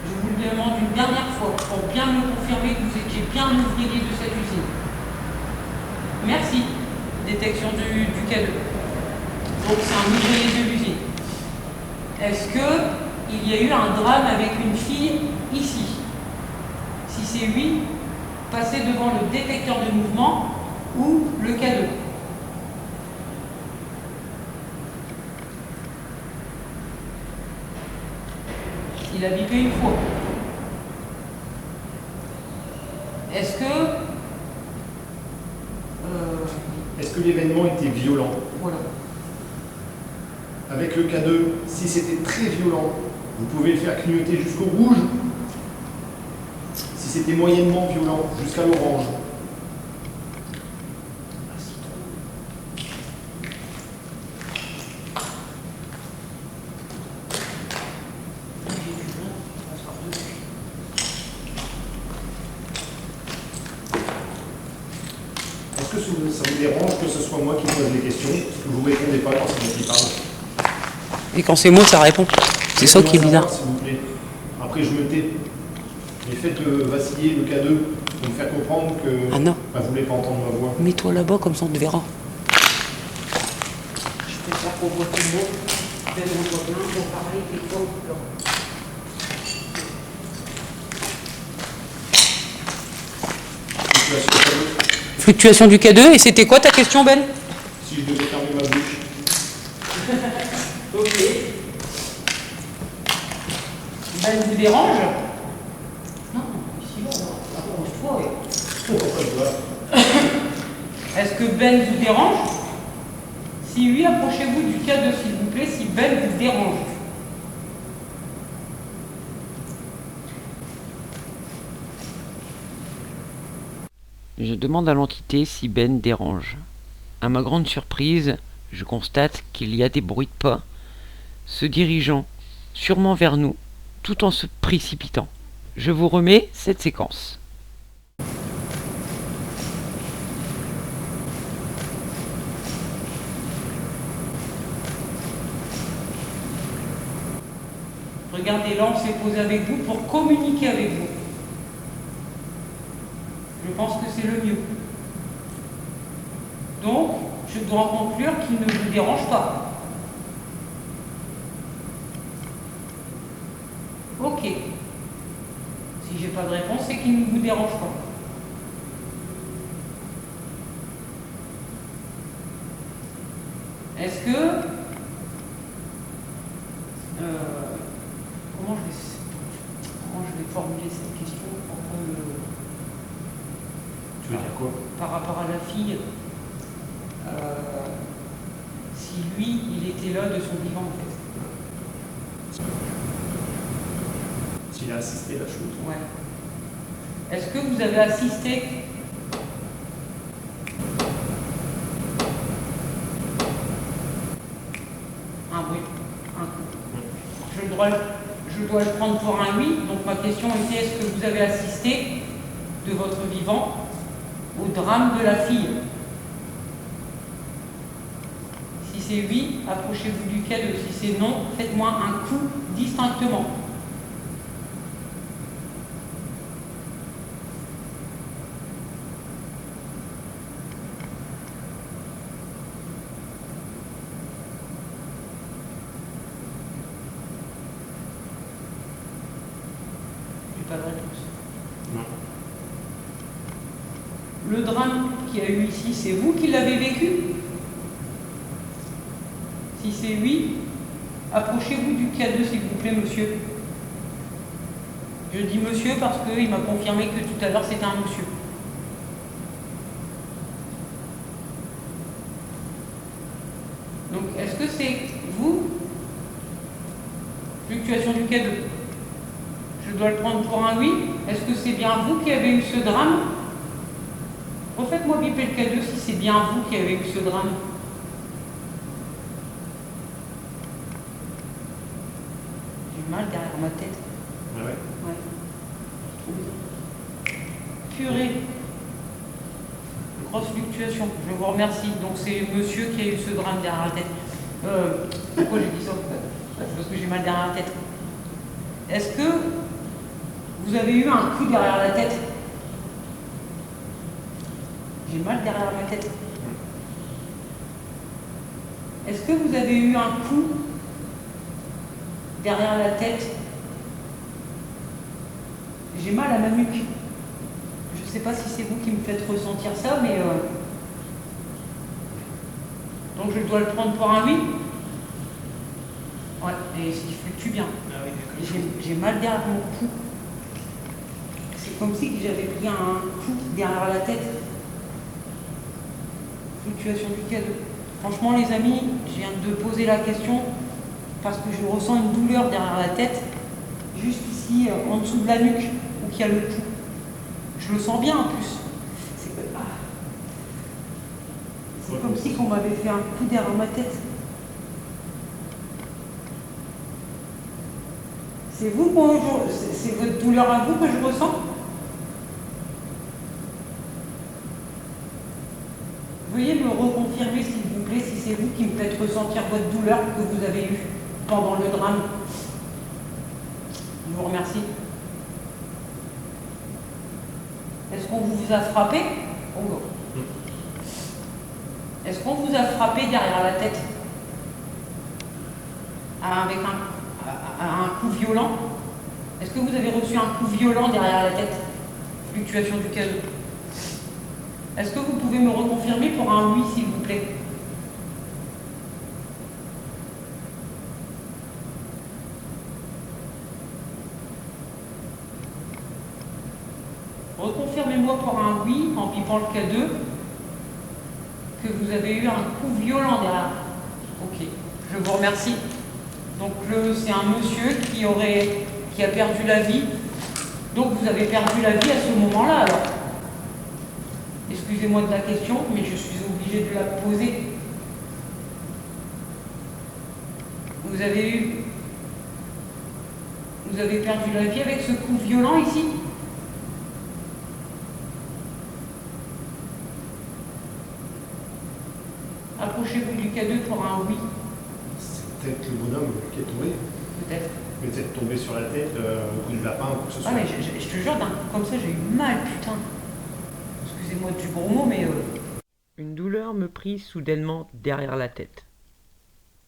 Je vous le demande une dernière fois pour bien me confirmer que vous étiez bien un ouvrier de cette usine. Merci. Détection du K2. Donc c'est un ouvrier de l'usine. Est-ce qu'il y a eu un drame avec une fille ici? Si c'est oui, passez devant le détecteur de mouvement ou le K2. Il a bipé une fois. Est-ce que l'événement était violent? Voilà. Avec le K2, si c'était très violent, vous pouvez le faire clignoter jusqu'au rouge. Si c'était moyennement violent, jusqu'à l'orange. que ça vous dérange que ce soit moi qui pose les questions? Parce que vous ne répondez pas quand c'est moi qui parle. Et quand c'est moi, ça répond. C'est ça qui est bizarre. S'il vous plaît. Après, je me tais. Mais faites vaciller le K2 pour me faire comprendre que Ah non. vous ne voulez pas entendre ma voix. Mets-toi là-bas, comme ça on te verra. Je préfère qu'on voit tout le monde. Ben, on voit bien, on parler avec toi. Fluctuation du K2. Et c'était quoi ta question, Ben? Si je devais fermer ma bouche. Ok. Ben vous dérange? Non, ici, arrange-toi. Est-ce que Ben vous dérange? Si oui, approchez-vous du K2, s'il vous plaît, si Ben vous dérange. Je demande à l'entité si Ben dérange. À ma grande surprise, je constate qu'il y a des bruits de pas se dirigeant sûrement vers nous, tout en se précipitant. Je vous remets cette séquence. Regardez, là, on s'est posé avec vous pour communiquer avec vous. Je pense que c'est le mieux. Donc, je dois conclure qu'il ne vous dérange pas. Ok. Si j'ai pas de réponse, c'est qu'il ne vous dérange pas. Est-ce que... comment je vais formuler cette question pour qu'on le... Tu veux dire quoi? Par rapport à la fille, si lui, il était là de son vivant, en fait. S'il a assisté à la chose. Ouais. Est-ce que vous avez assisté un bruit, un coup? Je dois le prendre pour un oui. Donc ma question était, est-ce que vous avez assisté de votre vivant au drame de la fille? Si c'est oui, approchez-vous du K2. Si c'est non, faites-moi un coup distinctement. J'ai pas de réponse. Non. Le drame qu'il y a eu ici, c'est vous qui l'avez vécu? Si c'est oui, approchez-vous du K2, s'il vous plaît, monsieur. Je dis monsieur parce qu'il m'a confirmé que tout à l'heure c'était un monsieur. Donc, est-ce que c'est vous? Fluctuation du K2. Je dois le prendre pour un oui. Est-ce que c'est bien vous qui avez eu ce drame? Refaites-moi biper le K2 si c'est bien vous qui avez eu ce drame. J'ai mal derrière ma tête. Ah ouais. Ouais. Purée. Grosse fluctuation. Je vous remercie. Donc c'est monsieur qui a eu ce drame derrière la tête. Pourquoi j'ai dit ça? Parce que j'ai mal derrière la tête. Est-ce que vous avez eu un coup derrière la tête? J'ai mal derrière ma tête. Est-ce que vous avez eu un coup derrière la tête? J'ai mal à ma nuque. Je ne sais pas si c'est vous qui me faites ressentir ça, mais... Donc je dois le prendre pour un oui? Ouais, et il fluctue bien. Ah oui, d'accord. J'ai mal derrière mon cou. C'est comme si j'avais pris un coup derrière la tête. Fluctuation du K2. Franchement, les amis, je viens de poser la question parce que je ressens une douleur derrière la tête, juste ici, en dessous de la nuque, où il y a le cou. Je le sens bien en plus. C'est comme si on m'avait fait un coup derrière ma tête. C'est vous, c'est votre douleur à vous que je ressens? Veuillez me reconfirmer, s'il vous plaît, si c'est vous qui me faites ressentir votre douleur que vous avez eue pendant le drame. Je vous remercie. Est-ce qu'on vous a frappé? Oh. Est-ce qu'on vous a frappé derrière la tête? Avec un coup violent? Est-ce que vous avez reçu un coup violent derrière la tête? Fluctuation du cadeau. Est-ce que vous pouvez me reconfirmer pour un oui, s'il vous plaît? Reconfirmez-moi pour un oui, en pipant le K2, que vous avez eu un coup violent derrière. Ok, je vous remercie. Donc c'est un monsieur qui a perdu la vie. Donc vous avez perdu la vie à ce moment-là alors. Excusez-moi de la question, mais je suis obligée de la poser. Vous avez perdu la vie avec ce coup violent ici? Approchez-vous du K2 pour un oui. C'est peut-être le bonhomme qui est tombé. Peut-être. Peut-être tombé sur la tête, au coup du lapin, ou quoi que ce soit. Ah mais je te jure, d'un coup comme ça, j'ai eu mal, putain. Excusez-moi du gros mot, mais... Une douleur me prit soudainement derrière la tête.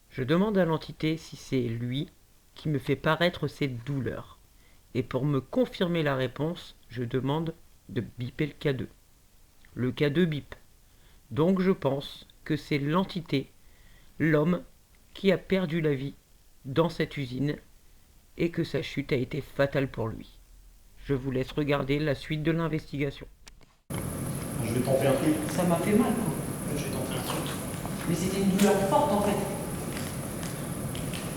Je demande à l'entité si c'est lui qui me fait paraître cette douleur. Et pour me confirmer la réponse, je demande de biper le K2. Le K2 bip. Donc je pense que c'est l'entité, l'homme, qui a perdu la vie dans cette usine et que sa chute a été fatale pour lui. Je vous laisse regarder la suite de l'investigation. Je vais tenter un truc. Ça m'a fait mal, quoi. Je vais tenter un truc. Mais c'était une douleur forte, en fait.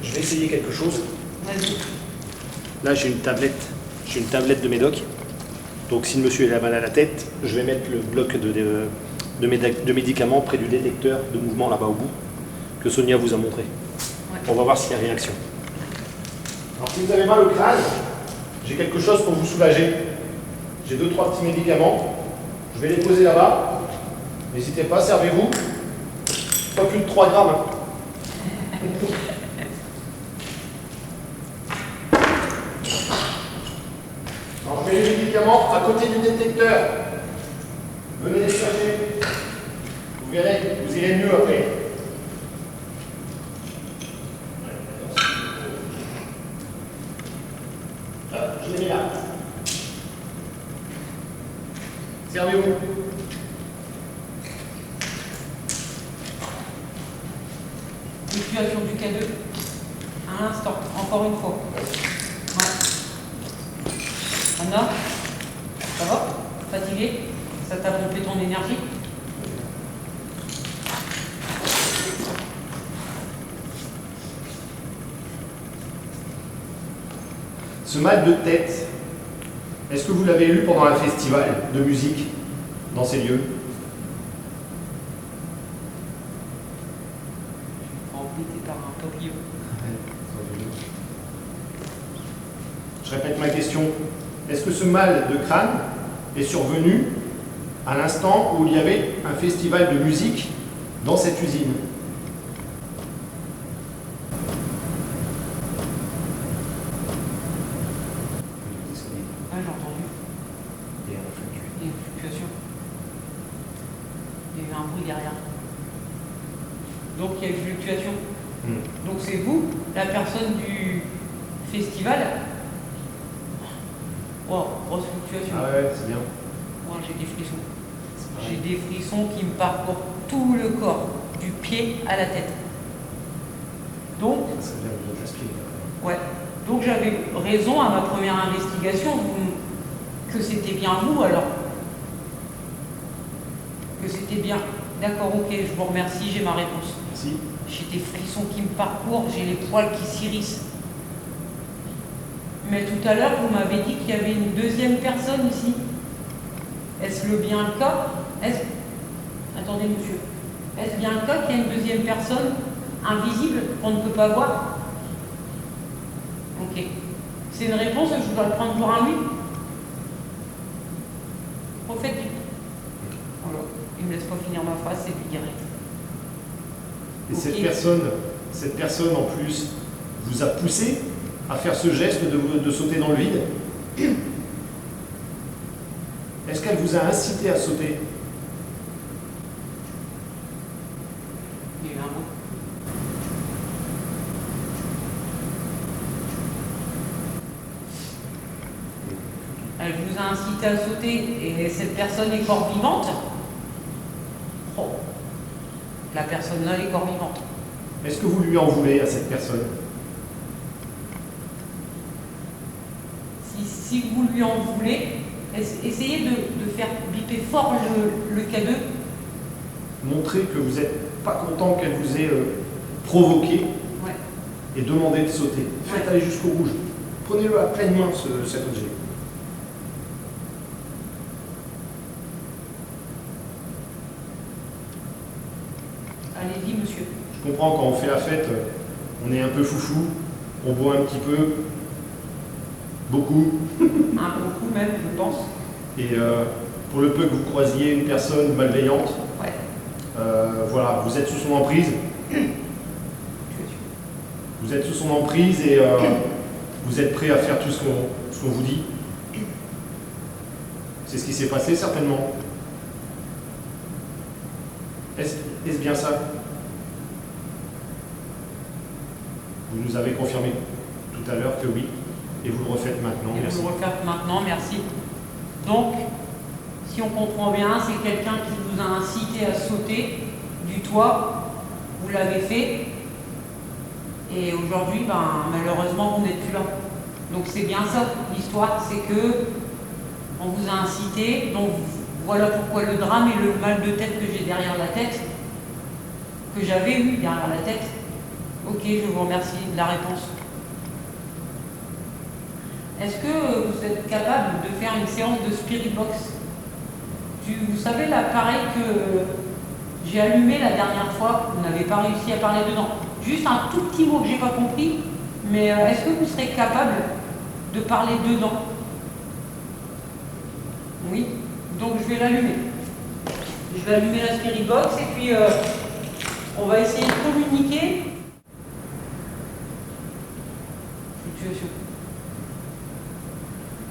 Je vais essayer quelque chose. Vas-y. Là, j'ai une tablette. J'ai une tablette de médoc. Donc, si le monsieur a mal à la tête, je vais mettre le bloc de médicaments près du détecteur de mouvement là-bas au bout, que Sonia vous a montré. Ouais. On va voir s'il y a réaction. Alors, si vous avez mal au crâne, j'ai quelque chose pour vous soulager. J'ai 2-3 petits médicaments. Je vais les poser là-bas. N'hésitez pas, servez-vous. Pas plus de 3 grammes. Hein. Alors, je mets les médicaments à côté du détecteur. Venez les chercher. Vous verrez, vous irez mieux après. Hop, je les mets là. Servez-vous. Fluctuation du K2. À l'instant, encore une fois. Ouais. Anna, ça va? Fatigué? Ça t'a pompé ton énergie? Ce mal de tête, est-ce que vous l'avez eu pendant un festival de musique dans ces lieux? Embêté par un papillon. Je répète ma question. Est-ce que ce mal de crâne est survenu à l'instant où il y avait un festival de musique dans cette usine? Ah, j'ai entendu. Il y a un Il y a une fluctuation. Il y a eu un bruit derrière. Donc il y a une fluctuation. Donc c'est vous, la personne du festival. Wow, grosse fluctuation. Ah ouais, c'est bien. Moi, j'ai des frissons. J'ai des frissons qui me parcourent tout le corps, du pied à la tête. Donc, Ça serait bien de l'expliquer. ouais. Donc j'avais raison à ma première investigation que c'était bien vous alors. Que c'était bien. D'accord, ok, je vous remercie, j'ai ma réponse. Merci. J'ai des frissons qui me parcourent, j'ai les poils qui s'irrissent. Mais tout à l'heure, vous m'avez dit qu'il y avait une deuxième personne ici. Est-ce bien le cas? Attendez, monsieur. Est-ce bien le cas qu'il y a une deuxième personne invisible qu'on ne peut pas voir? Ok. C'est une réponse que je dois le prendre pour un oui? Au fait, voilà. Il ne me laisse pas finir ma phrase, c'est lui direct. Et Ok. cette personne en plus vous a poussé à faire ce geste de sauter dans le vide. Est-ce qu'elle vous a incité à sauter? Il y a eu un mot. Elle vous a incité à sauter et cette personne est corps vivante. Oh. La personne là est corps vivante. Est-ce que vous lui en voulez à cette personne? Si vous lui en voulez, essayez de faire biper fort le K2. Montrer que vous n'êtes pas content qu'elle vous ait provoqué Ouais. et demandé de sauter. Faites Ouais. aller jusqu'au rouge. Prenez-le à pleine main, cet objet. Allez-y, monsieur. Je comprends, quand on fait la fête, on est un peu foufou, on boit un petit peu, beaucoup, Un beaucoup même, je pense. et pour le peu que vous croisiez une personne malveillante, Ouais. voilà, vous êtes sous son emprise, vous êtes sous son emprise et vous êtes prêt à faire tout ce qu'on vous dit. C'est ce qui s'est passé certainement. Est-ce bien ça? Vous nous avez confirmé tout à l'heure que oui, et vous le refaites maintenant. Et Merci. vous le refaites maintenant, merci. Donc, si on comprend bien, c'est quelqu'un qui vous a incité à sauter du toit, vous l'avez fait, et aujourd'hui, malheureusement, vous n'êtes plus là. Donc c'est bien ça, l'histoire, c'est que on vous a incité, donc voilà pourquoi le drame et le mal de tête que j'ai derrière la tête, que j'avais eu derrière la tête. Ok, je vous remercie de la réponse. Est-ce que vous êtes capable de faire une séance de Spirit Box? Vous savez l'appareil que j'ai allumé la dernière fois, vous n'avez pas réussi à parler dedans. Juste un tout petit mot que j'ai pas compris, mais est-ce que vous serez capable de parler dedans? Oui, donc je vais l'allumer. Je vais allumer la Spirit Box et puis on va essayer de communiquer. Situation.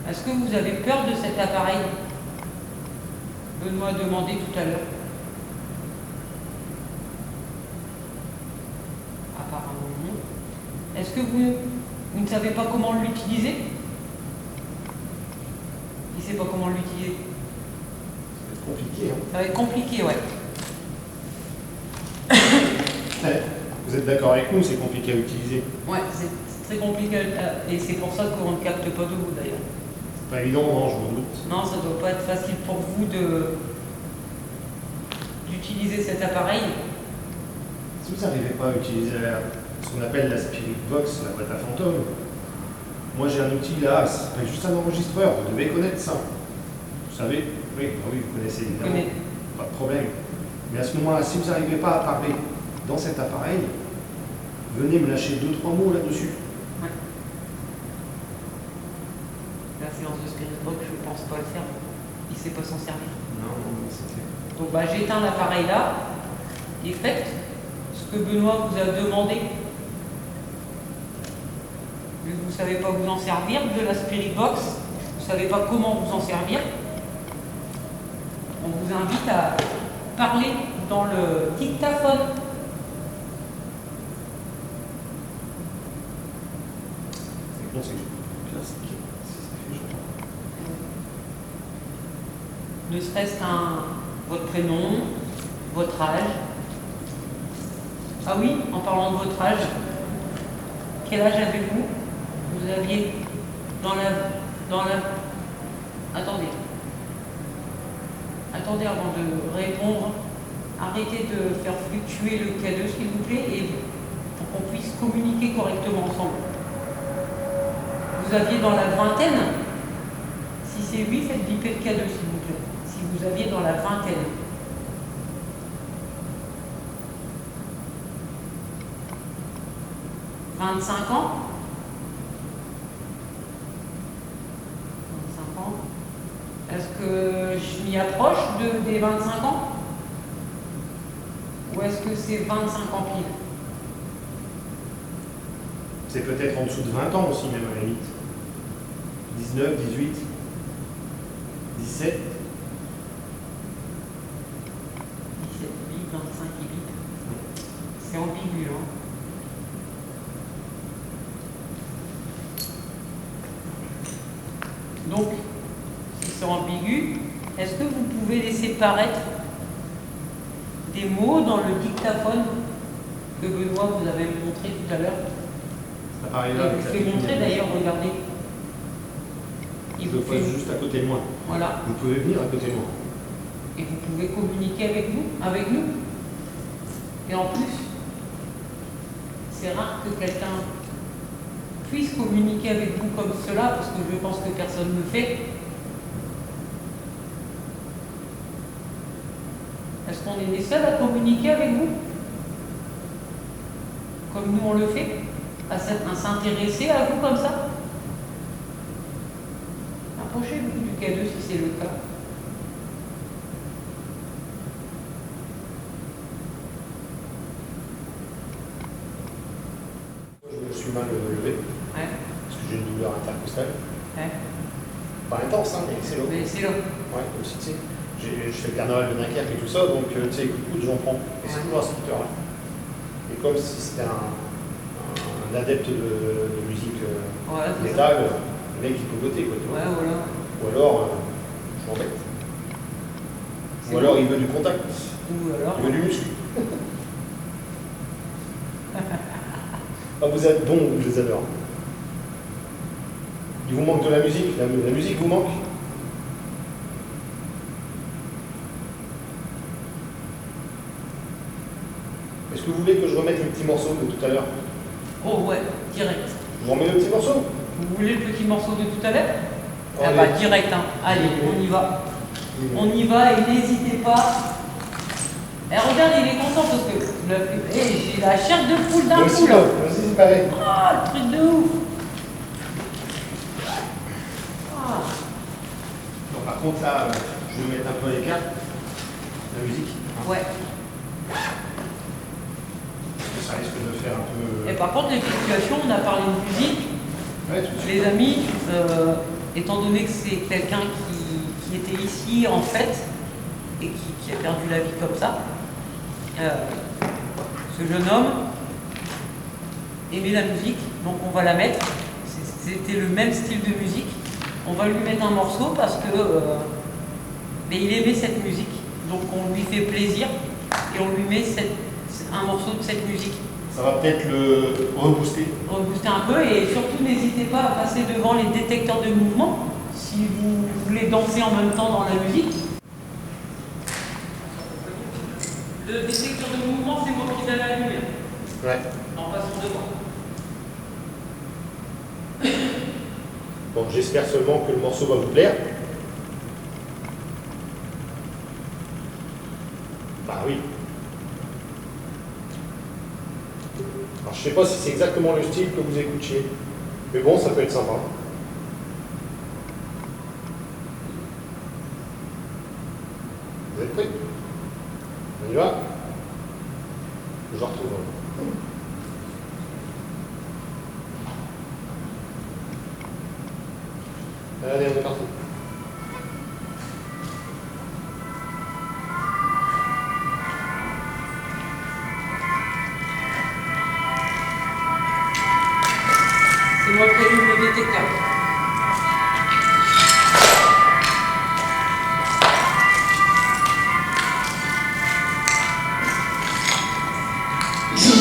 Est-ce que vous avez peur de cet appareil? Benoît a demandé tout à l'heure. Apparemment non. Est-ce que vous ne savez pas comment l'utiliser? Il ne sait pas comment l'utiliser. C'est compliqué, hein. Ça va être compliqué, ouais. Ouais. Vous êtes d'accord avec nous, c'est compliqué à utiliser. Ouais, c'est très compliqué et c'est pour ça qu'on ne capte pas de vous d'ailleurs. C'est pas évident, non, je m'en doute. Non, ça ne doit pas être facile pour vous d'utiliser cet appareil. Si vous n'arrivez pas à utiliser ce qu'on appelle la Spirit Box, la boîte à fantômes, moi j'ai un outil là, ça s'appelle juste un enregistreur, vous devez connaître ça. Vous savez? Oui, oui, vous connaissez évidemment. Connais. Pas de problème. Mais à ce moment-là, si vous n'arrivez pas à parler dans cet appareil, venez me lâcher 2-3 mots là-dessus. Ouais. La séance de Spirit Box, je ne pense pas le faire. Il ne sait pas s'en servir. Non, non, c'est clair. Donc j'éteins l'appareil là et faites ce que Benoît vous a demandé. Vu que vous ne savez pas vous en servir de la Spirit Box, vous ne savez pas comment vous en servir, on vous invite à parler dans le dictaphone. C'est bon, c'est plastique. Si ça fait, j'entends. Ne serait-ce qu'un votre prénom, votre âge. Ah oui, en parlant de votre âge, quel âge avez-vous? Vous aviez dans la... Attendez avant de répondre. Arrêtez de faire fluctuer le K2 s'il vous plaît et pour qu'on puisse communiquer correctement ensemble. Vous aviez dans la vingtaine? Si c'est oui, faites biper le K2 s'il vous plaît. Si vous aviez dans la vingtaine. « 25 ans. 25 ans. Est-ce que je m'y approche des 25 ans? Ou est-ce que c'est 25 ans pile? C'est peut-être en dessous de 20 ans aussi, même à la limite. 19, 18, 17. 17 bits, 25 bits. C'est ambigu, hein. Donc, si c'est ambigu, est-ce que vous pouvez laisser paraître des mots dans le dictaphone que Benoît vous avait montré tout à l'heure? Ça paraît Il là. vous fait montrer d'ailleurs, regardez. Je Il le vous fait... passe juste à côté de moi. Voilà. Vous pouvez venir à côté de moi. Et vous pouvez communiquer avec nous. Et en plus, c'est rare que quelqu'un puisse communiquer avec vous comme cela, parce que je pense que personne ne le fait. Est-ce qu'on est les seuls à communiquer avec vous? Comme nous on le fait? À s'intéresser à vous comme ça? Approchez-vous du K2 si c'est le cas. Je me suis mal levé, Ouais, parce que j'ai une douleur intercostale. ouais. Pas intense, hein, mais c'est long. Mais c'est là. Ouais, comme si, tu sais, je fais le carnaval de Dunkerque et tout ça, donc tu sais, coup j'en prends. Et c'est toujours à cette heure-là. Et comme si c'était un adepte de musique Voilà, c'est ça. métal, le mec il peut voter, quoi, tu vois. Ouais, voilà. Ou alors, je m'embête. C'est Ou alors bon. il veut du contact, Ou alors. il veut du muscle. Ah, vous êtes bons, je les adore. Il vous manque de la musique, la musique vous manque. Est-ce que vous voulez que je remette le petit morceau de tout à l'heure? Oh ouais, direct. Je vous remets le petit morceau? Vous voulez le petit morceau de tout à l'heure? Ah Allez. bah direct, hein. Allez, on y va. On y va et n'hésitez pas. Et regarde, il est content parce que j'ai la chair de poule d'un Moi aussi, coup là. moi aussi, c'est pareil. Ah, le truc de ouf. Ah. Bon, par contre, là, je vais mettre un peu à l'écart la musique. Hein, Ouais. parce que ça risque de faire un peu. Et par contre, les fluctuations, on a parlé de musique. Ouais, tout de suite. Les amis, étant donné que c'est quelqu'un qui était ici en fait et qui a perdu la vie comme ça, ce jeune homme aimait la musique, donc on va la mettre. C'était le même style de musique. On va lui mettre un morceau parce que mais il aimait cette musique, donc on lui fait plaisir et on lui met un morceau de cette musique. Ça va peut-être le rebooster. Rebooster un peu et surtout n'hésitez pas à passer devant les détecteurs de mouvement si vous voulez danser en même temps dans la musique. Le détecteur de mouvement, c'est moi qui donne la lumière Ouais. en passant devant. Bon, j'espère seulement que le morceau va vous plaire. Bah oui. Alors, je sais pas si c'est exactement le style que vous écoutiez, mais bon, ça peut être sympa. Vous êtes prêts? On y va? Je retrouve. Allez, on est parti. C'est moi qui allume le détecteur. Je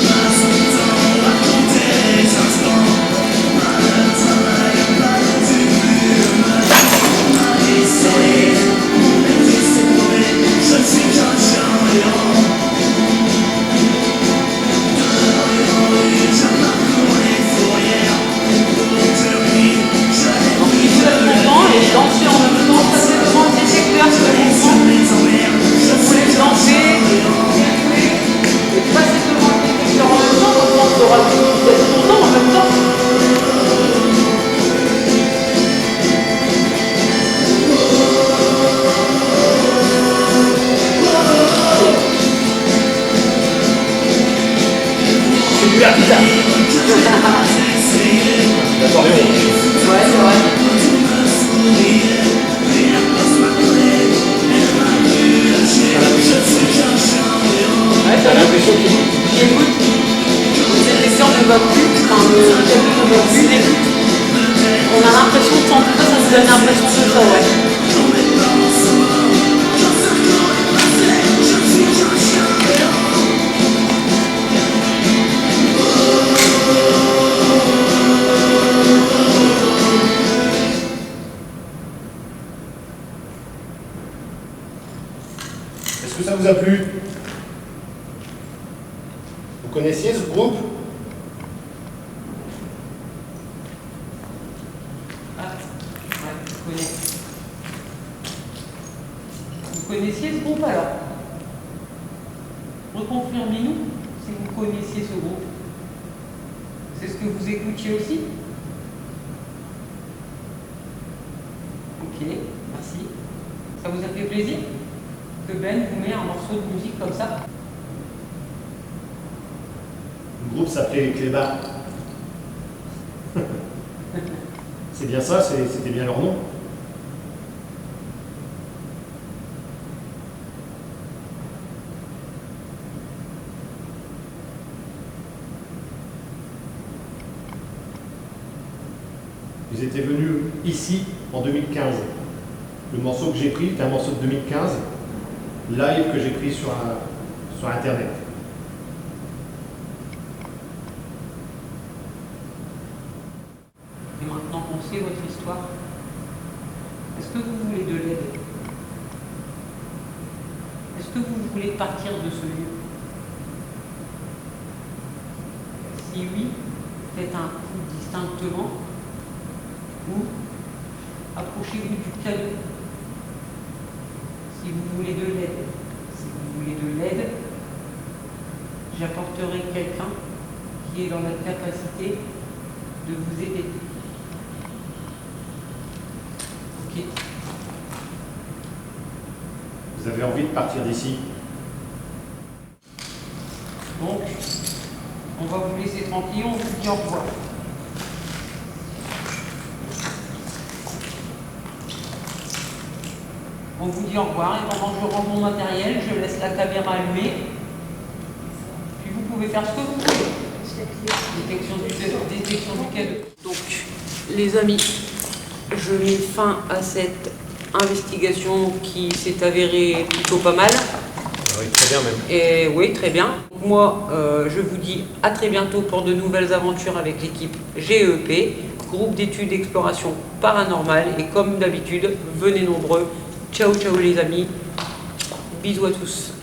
ça, ouais. Est-ce que ça vous a plu? Vous connaissiez ce groupe? Ah, ouais, je connais. Vous connaissiez ce groupe alors? Reconfirmez-nous si vous connaissiez ce groupe. C'est ce que vous écoutiez aussi? Ok, merci. Ça vous a fait plaisir que Ben vous met un morceau de musique comme ça? Le groupe s'appelait les Clébards. C'est bien ça, c'était bien leur nom. Ils étaient venus ici en 2015. Le morceau que j'ai pris est un morceau de 2015, live que j'ai pris sur Internet. Et maintenant qu'on sait votre histoire, est-ce que vous voulez de l'aide? Est-ce que vous voulez partir de ce lieu? Si oui, faites un coup distinctement ou approchez-vous du cadeau. Si vous voulez de l'aide, j'apporterai quelqu'un qui est dans la capacité de vous aider. Ok. Vous avez envie de partir d'ici? Donc, on va vous laisser tranquille, on vous dit au revoir. On vous dit au revoir et pendant que je rends mon matériel, je laisse la caméra allumée. Puis vous pouvez faire ce que vous voulez. Détection du cadeau. Donc, les amis, je mets fin à cette investigation qui s'est avérée plutôt pas mal. Oui, très bien même. Et oui, très bien. Moi, je vous dis à très bientôt pour de nouvelles aventures avec l'équipe GEP, groupe d'études d'exploration paranormale. Et comme d'habitude, venez nombreux. Ciao, ciao les amis. Bisous à tous.